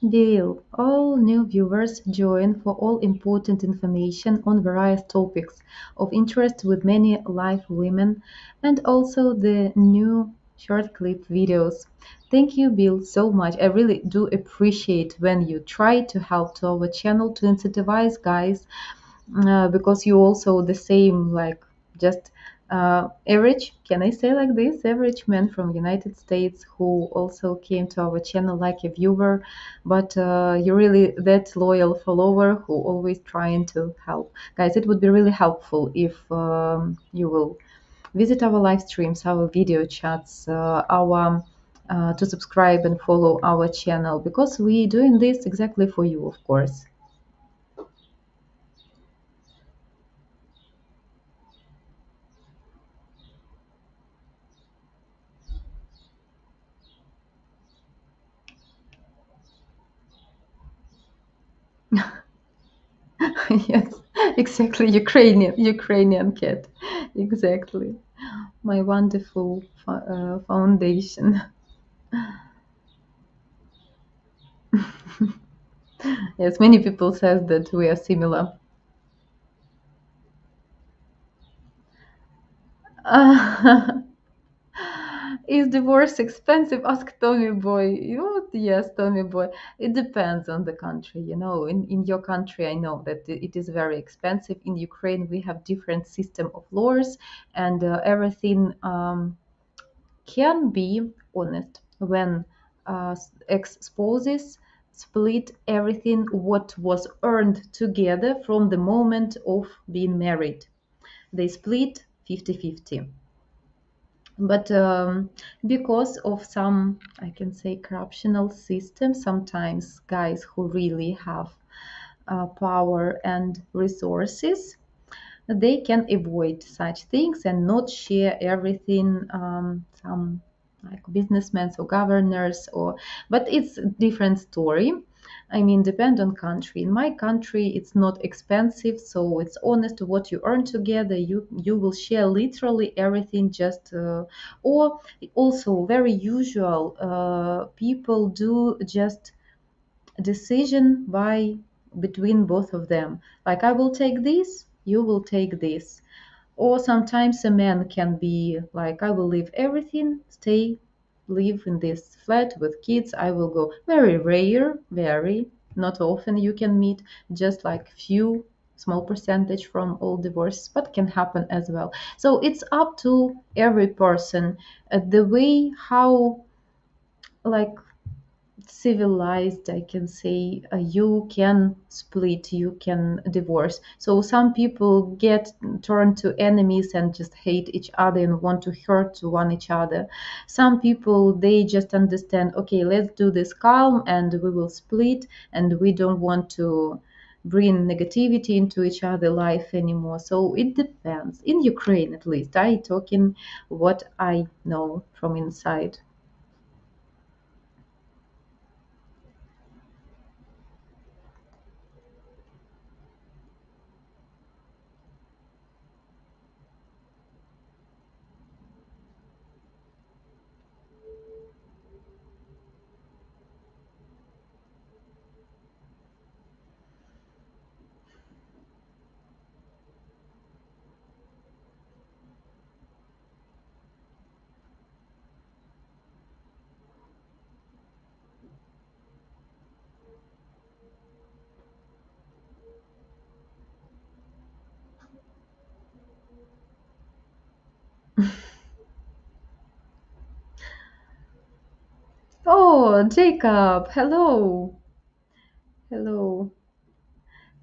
Deal. All new viewers join for all important information on various topics of interest with many live women and also the new short clip videos. Thank you, Bill, so much. I really do appreciate when you try to help to our channel to incentivize guys because you also the same like just average, can I say like this, average man from United States who also came to our channel like a viewer, but you're really that loyal follower who always trying to help. Guys, it would be really helpful if you will visit our live streams, our video chats, our to subscribe and follow our channel because we doing this exactly for you, of course. Yes, exactly. Ukrainian cat. Exactly. my wonderful foundation. Yes, many people says that we are similar. Is divorce expensive? Ask Tommy Boy. You, yes, Tommy Boy. It depends on the country. In your country, I know that it is very expensive. In Ukraine, we have different system of laws, and everything can be honest when ex-spouses split everything what was earned together from the moment of being married. They split 50-50. But because of some, I can say, corruptional system, sometimes guys who really have power and resources, they can avoid such things and not share everything. Some like businessmen or governors, but it's a different story. I mean, depend on country. In my country, it's not expensive, so it's honest. What you earn together, you will share literally everything. Just or also very usual. People do just decision by between both of them. Like I will take this, you will take this. Or sometimes a man can be like, I will leave everything, stay, live in this flat with kids. I will go. Very rare, very not often you can meet, just like few small percentage from all divorces, but can happen as well. So it's up to every person, the way how like civilized, I can say, you can split, you can divorce. So some people get turned to enemies and just hate each other and want to hurt one each other. Some people, they just understand, okay, let's do this calm and we will split, and we don't want to bring negativity into each other life anymore. So it depends. In Ukraine, at least, I talking what I know from inside. Oh, Jacob, hello. Hello.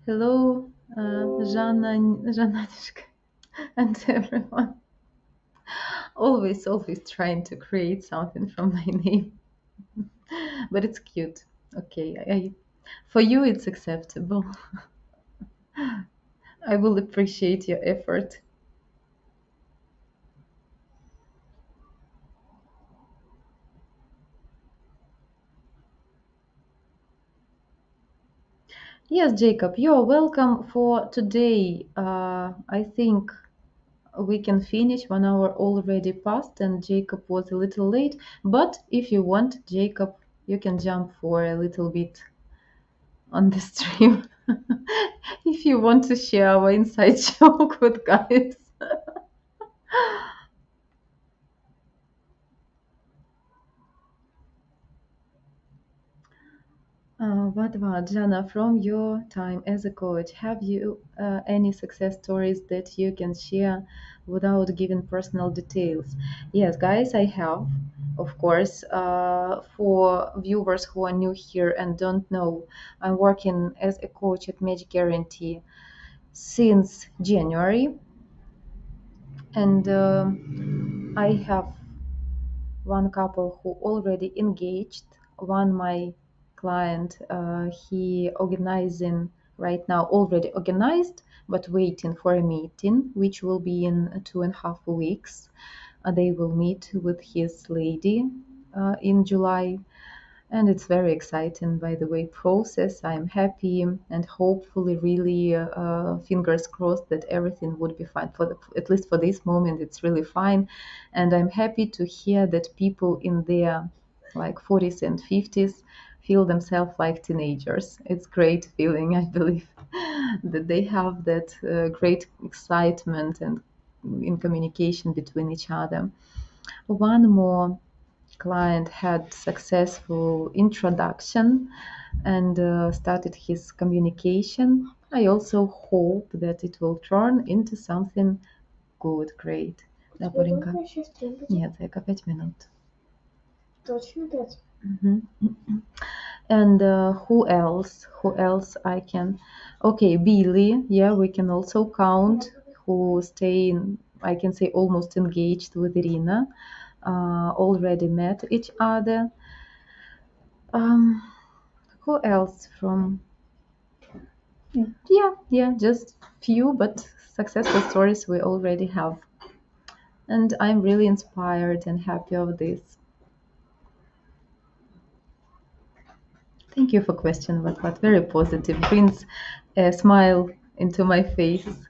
Hello, Жанночка, and everyone. Always trying to create something from my name, but it's cute. Okay, for you it's acceptable. I will appreciate your effort. Yes, Jacob, you're welcome for today. I think we can finish 1 hour already passed, and Jacob was a little late. But if you want, Jacob, you can jump for a little bit on the stream if you want to share our inside joke with guys. What about Jana, from your time as a coach, have you any success stories that you can share without giving personal details? Yes, guys, I have. Of course, for viewers who are new here and don't know, I'm working as a coach at Magic Guarantee since January, and I have one couple who already engaged. One my client, he organizing right now, already organized, but waiting for a meeting, which will be in 2.5 weeks. They will meet with his lady in July. And it's very exciting, by the way, process. I'm happy and hopefully, really, fingers crossed that everything would be fine. At least for this moment, it's really fine. And I'm happy to hear that people in their like 40s and 50s feel themselves like teenagers. It's great feeling, I believe, that they have that great excitement and in communication between each other. One more client had successful introduction and started his communication. I also hope that it will turn into something good, great. Да, Боренька? Нет, Зайка, 5 минут. Точно 5? Мгм. And who else? Who else I can? Okay, Billy. Yeah, we can also count who stay in, I can say, almost engaged with Irina, already met each other. Um, who else from? Yeah, just few, but successful stories we already have. And I'm really inspired and happy of this. Thank you for question, but very positive. Brings a smile into my face.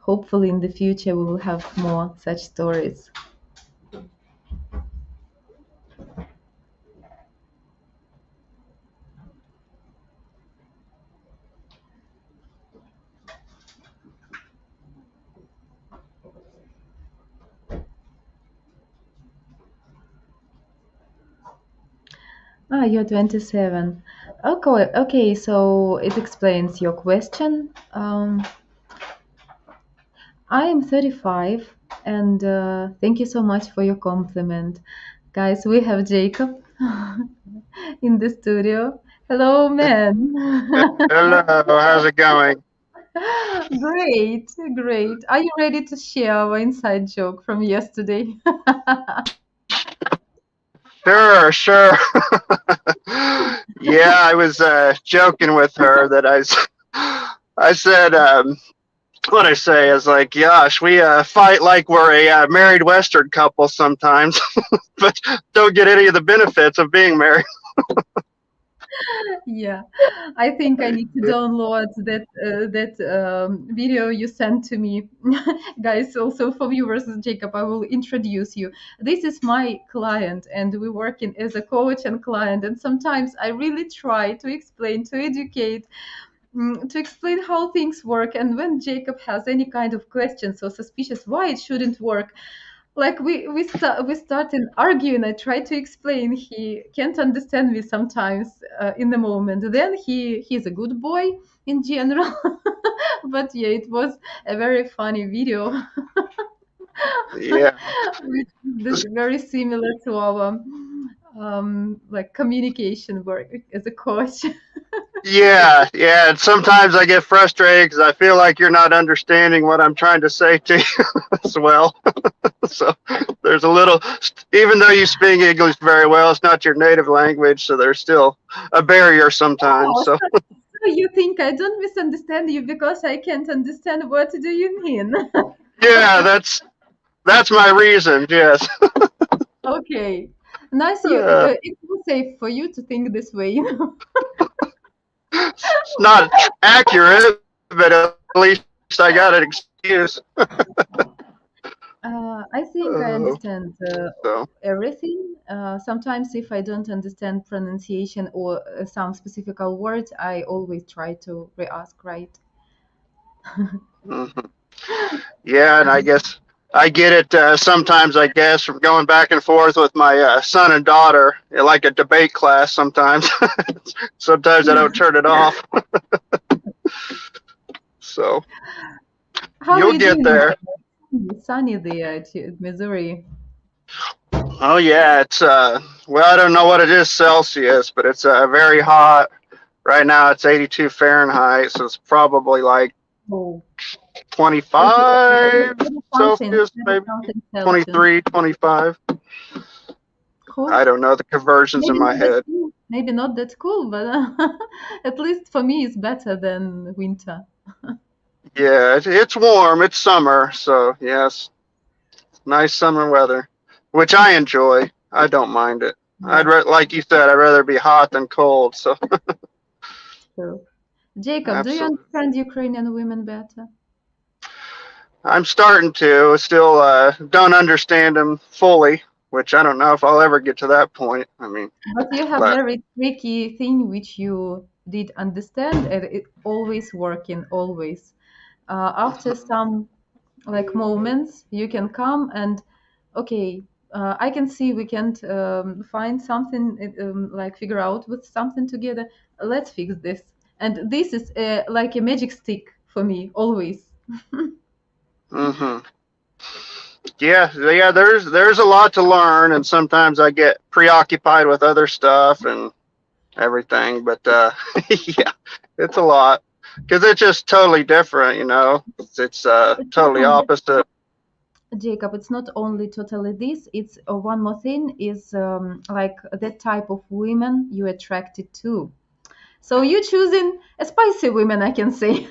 Hopefully, in the future, we will have more such stories. Ah, you're 27. Okay, so it explains your question. I am 35, and thank you so much for your compliment. Guys, we have Jacob in the studio. Hello, man. Hello, how's it going? Great, great. Are you ready to share our inside joke from yesterday? Sure, sure. Yeah, I was joking with her that I said, what I say is like, gosh, we fight like we're a married Western couple sometimes, but don't get any of the benefits of being married. Yeah, I think I need to download that video you sent to me, guys. Also for viewers, Jacob, I will introduce you. This is my client, and we're working as a coach and client. And sometimes I really try to explain, to educate, to explain how things work. And when Jacob has any kind of questions or suspicious why it shouldn't work, like we started arguing. I try to explain, he can't understand me sometimes in the moment. Then he's a good boy in general. But yeah, it was a very funny video. Yeah, Which is very similar to our like communication work as a coach. yeah. And sometimes I get frustrated because I feel like you're not understanding what I'm trying to say to you as well. So there's a little, even though you speak English very well, it's not your native language, so there's still a barrier sometimes. Oh, So so you think I don't misunderstand you because I can't understand what do you mean? yeah, that's my reason. Yes, Okay. Nice. uh, It was safe for you to think this way. it's not accurate, but at least I got an excuse. I think I understand So everything. Sometimes, if I don't understand pronunciation or some specific words, I always try to re-ask, right? mhm. Yeah, and I guess I get it sometimes. I guess from going back and forth with my son and daughter, like a debate class. Sometimes, sometimes I don't turn it off. So How are you'll you get doing? there. Sunny there at Missouri. Oh yeah, it's well, I don't know what it is Celsius, but it's very hot. Right now it's 82 Fahrenheit, so it's probably like Oh, okay. 25 Celsius, That is maybe something Celsius. 23, 25. I Cool. don't know the conversions in Maybe my not that head. cool. Maybe not that cool, but at least for me, it's better than winter. Yeah, it's warm. It's summer, so yes, nice summer weather, which I enjoy. I don't mind it. Yeah, Like you said, I'd rather be hot than cold. So true. Jacob, do you absolutely, understand Ukrainian women better? I'm starting to. Still don't understand them fully, which I don't know if I'll ever get to that point. I mean, But you have but very tricky thing which you did understand and it always working, always. After some like moments, you can come and okay, I can see we can't find something like figure out with something together. Let's fix this. And this is like a magic stick for me, always. hmm yeah. There's a lot to learn, and sometimes I get preoccupied with other stuff and everything. But yeah, it's a lot because it's just totally different. It's It's not totally only opposite. Jacob, it's not only totally this, it's one more thing is like that type of women you attracted to. So you choosing a spicy women, I can say.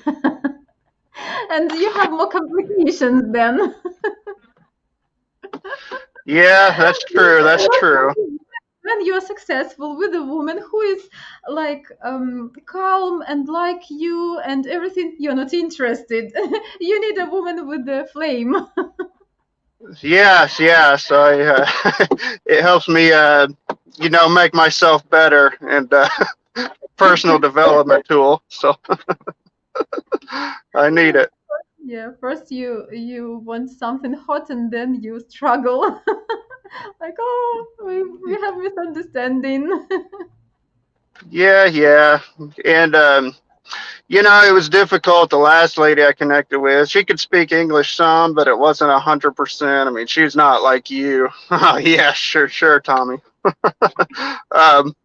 And you have more complications then. Yeah, that's true. That's true. When you are successful with a woman who is like calm and like you and everything, you're not interested. You need a woman with the flame. Yes, yes. It helps me, make myself better and personal development tool. So I need it. Yeah, first you want something hot and then you struggle. Like, oh, we have misunderstanding. Yeah, yeah. And, it was difficult. The last lady I connected with, she could speak English some, but it wasn't 100%. I mean, she's not like you. Oh, yeah, sure, sure, Tommy. um,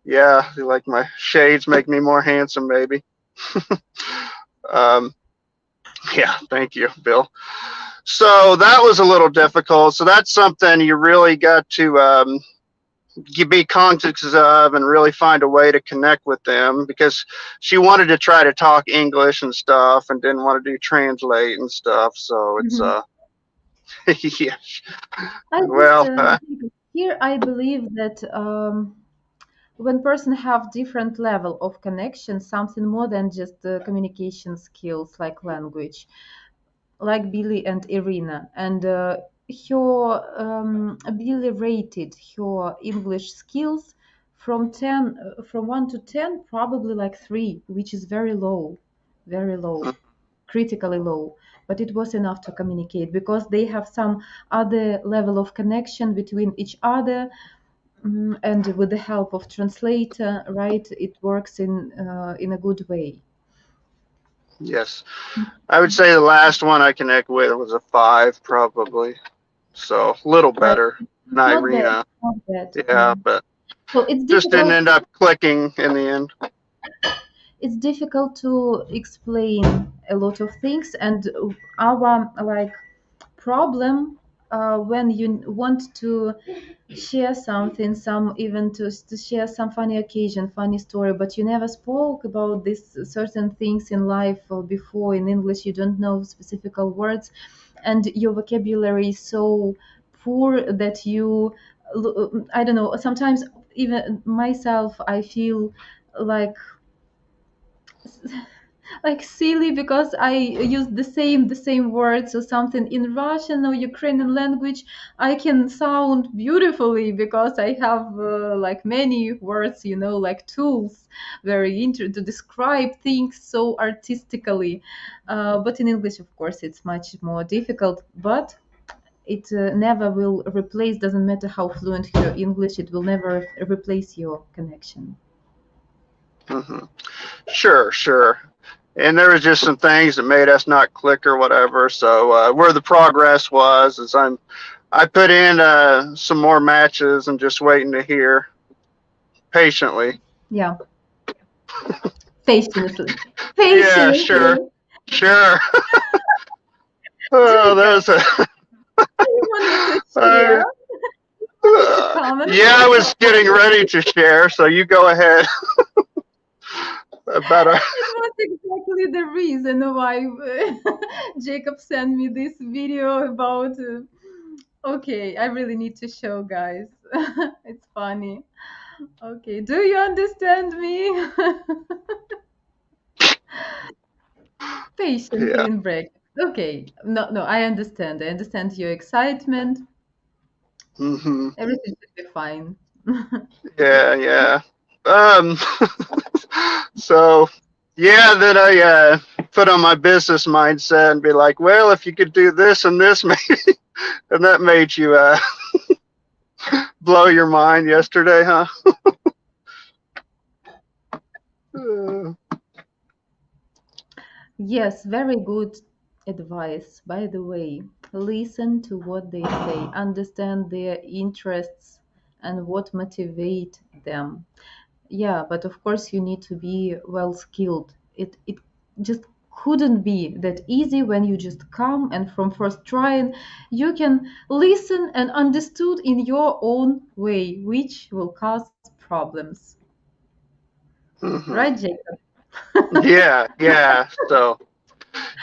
yeah, like my shades make me more handsome, maybe. um, yeah, thank you, Bill. So that was a little difficult. So that's something you really got to you be conscious of and really find a way to connect with them because she wanted to try to talk English and stuff and didn't want to do translate and stuff. So it's Mhm. yeah. I just Well, here I believe that when person have different level of connection, something more than just communication skills like language, like Billy and Irina, and her Billy rated her English skills from 10, from 1 to 10, probably like 3, which is very low, critically low. But it was enough to communicate because they have some other level of connection between each other, and with the help of translator, right? It works in a good way. yes, I would say the last one I connect with was a 5 probably. So a little Right. better than Not bad, Irina. not bad. Yeah, but So it's just didn't difficult. end up clicking in the end. It's difficult to explain a lot of things, and our like problem when you want to share something, some even to share some funny occasion, funny story, but you never spoke about these certain things in life before. In English you don't know specific words, and your vocabulary is so poor that you, I don't know, sometimes even myself I feel like like silly because I use the same words or something in Russian or Ukrainian language. I can sound beautifully because I have like many words, like tools, very to describe things so artistically. But in English, of course, it's much more difficult. But it never will replace. Doesn't matter how fluent your English, it will never replace your connection. hmm Sure, sure. And there was just some things that made us not click or whatever. So where the progress was is I put in some more matches and just waiting to hear patiently. Yeah, patiently, Yeah, sure, patiently. sure. Oh, Jacob, there's a. you want me to share? uh, You want me to comment? yeah, I was getting ready to share, so you go ahead. About a. It was exactly the reason why Jacob sent me this video about Okay, I really need to show, guys. It's funny. Okay, do you understand me? Patiently Yeah. in break. Okay, no, no, I understand. I understand your excitement. Hmm. Everything should be fine. Yeah, yeah. Um, so yeah, then I put on my business mindset and be like, well, if you could do this and this, maybe, and that made you blow your mind yesterday, huh? Uh, Yes, very good advice. By the way, listen to what they say, understand their interests and what motivate them. Yeah, but of course you need to be well skilled. It just couldn't be that easy when you just come and from first trying you can listen and understood in your own way, which will cause problems. mhm. Right, Jacob? Yeah, yeah. So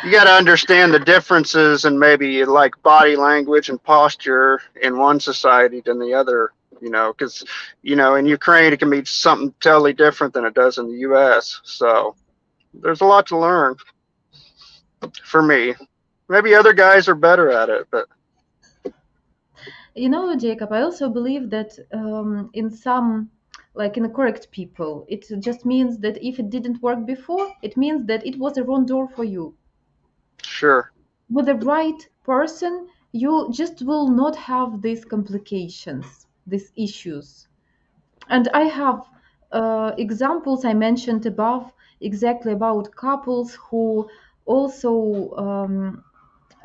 you got to understand the differences and maybe like body language and posture in one society than the other, because, in Ukraine, it can be something totally different than it does in the US. So there's a lot to learn for me. Maybe other guys are better at it, but You know, Jacob, I also believe that in some, like in correct people, it just means that if it didn't work before, it means that it was a wrong door for you. sure. With the right person, you just will not have these complications, these issues. And I have examples I mentioned above exactly about couples who also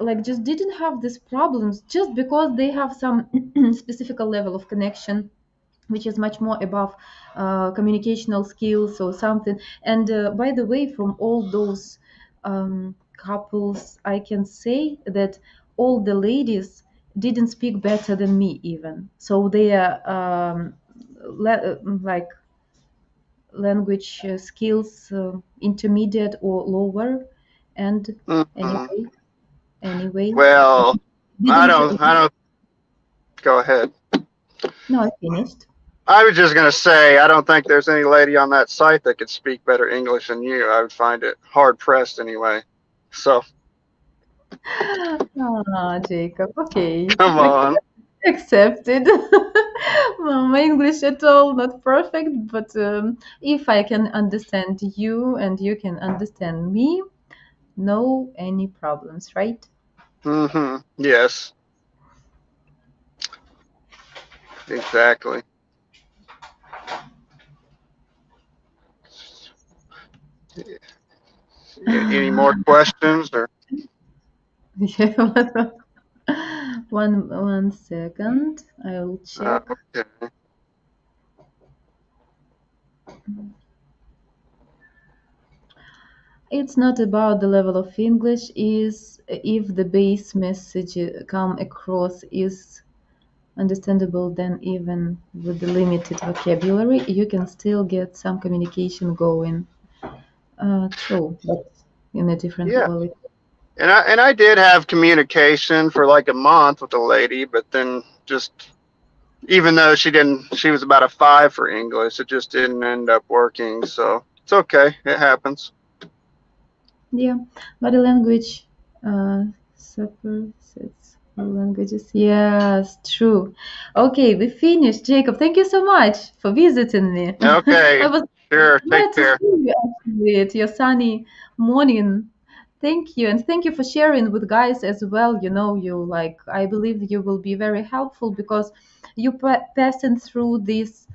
like just didn't have these problems just because they have some specific level of connection which is much more above communicational skills or something. And by the way, from all those couples, I can say that all the ladies didn't speak better than me even. So their like language skills intermediate or lower. And Hmm. anyway, Well, I didn't. don't, I don't, go ahead. No, I finished. I was just going to say, I don't think there's any lady on that site that could speak better English than you. I would find it hard pressed anyway. So, Ah, Jacob. Okay, come on. accepted. Well, my English at all not perfect, but if I can understand you and you can understand me, no any problems, right? Hmm. Yes, exactly. Any more questions or? Yeah, one second. I'll check. Okay. It's not about the level of English, is if the base message come across is understandable, then even with the limited vocabulary, you can still get some communication going. True, but in a different Yeah. quality. And I did have communication for like a month with a lady, but then just even though she was about a 5 for English, it just didn't end up working. So it's okay. It happens. Yeah, body language, supersets languages. Yes, true. Okay, we finished. Jacob, thank you so much for visiting me. I Okay. was Sure. glad Take to see care. you actually at your sunny morning. Thank you, and thank you for sharing with guys as well. You know, you like I believe you will be very helpful because you passing through this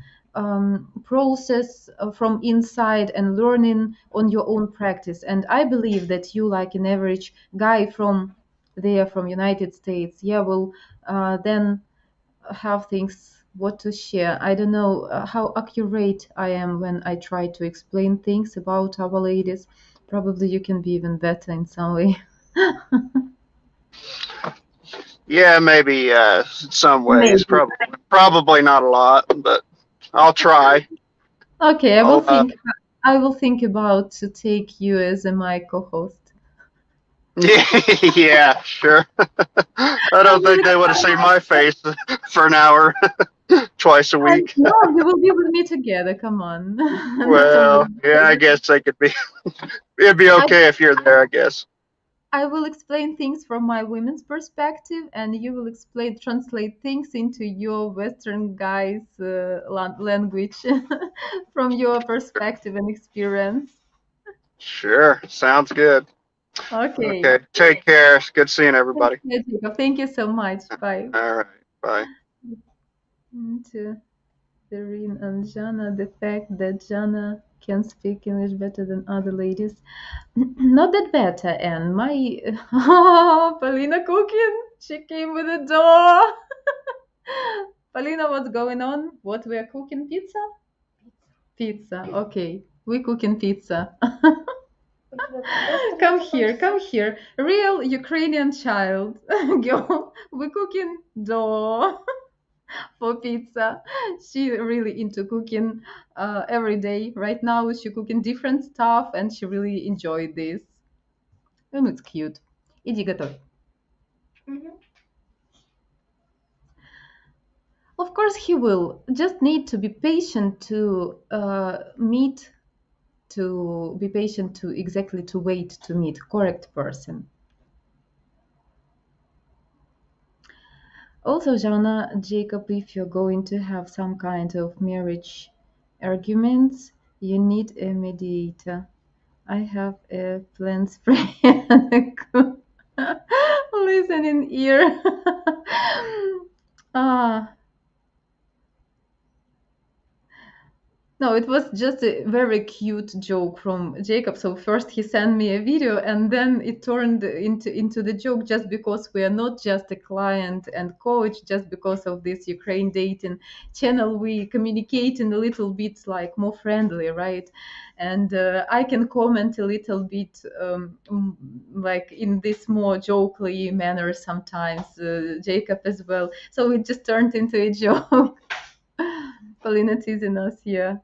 process from inside and learning on your own practice. And I believe that you, like an average guy from there, from United States, yeah, will then have things what to share. I don't know how accurate I am when I try to explain things about our ladies. Probably you can be even better in some way. Yeah, maybe some ways. Maybe. Probably not a lot, but I'll try. Okay, I'll I will think about to take you as a my co-host. Yeah, sure. I I don't will think they want to see my face for an hour twice a week. no, you will be with me together. Come on, not Well, only. yeah, I guess they could be. It'd be I okay if you're there, I guess. I will explain things from my women's perspective, and you will explain translate things into your Western guys' language from your perspective and experience. Sure, sounds good. Okay. Okay, take care. It's good seeing Thank everybody. you, Jacob. Thank you so much. Bye. All right, bye. To Serene and Jana, the fact that Jana can speak English better than other ladies. Not that better, and my oh, Paulina cooking. She came with a door. Paulina, what's going on? What we are cooking? Pizza? Pizza. Okay, we cooking pizza. Come here, come here. Real Ukrainian child, girl. We cooking dough for pizza. She really into cooking every day. Right now, she cooking different stuff, and she really enjoyed this. And it's cute. Иди готовь. Mhm. Of course, he will. Just need to be patient to meet, to be patient to exactly to wait to meet correct person. Also, Jana, Jacob, if you're going to have some kind of marriage arguments, you need a mediator. I have a plans friend. Listening ear. ah, No, it was just a very cute joke from Jacob. So first he sent me a video, and then it turned into the joke just because we are not just a client and coach, just because of this Ukraine dating channel, we communicating a little bit like more friendly, right? And I can comment a little bit like in this more jokely manner sometimes, Jacob as well. So it just turned into a joke. Paulina teasing us here.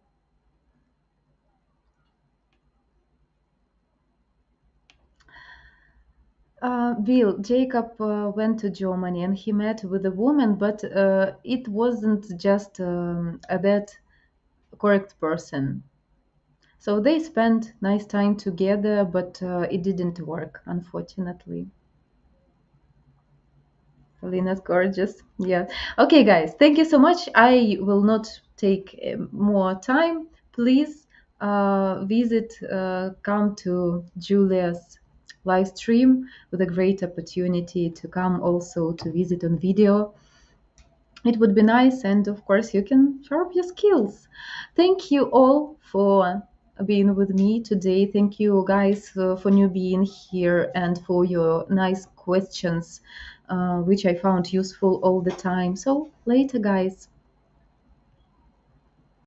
Bill, Jacob went to Germany and he met with a woman, but it wasn't just that correct person. So they spent nice time together, but it didn't work, unfortunately. Lina's gorgeous. Yeah. Okay, guys, thank you so much. I will not take more time. Please come to Julia's live stream with a great opportunity to come also to visit on video. It would be nice, and of course, you can sharpen your skills. Thank you all for being with me today. Thank you, guys, for new being here and for your nice questions, which I found useful all the time. So, later, guys.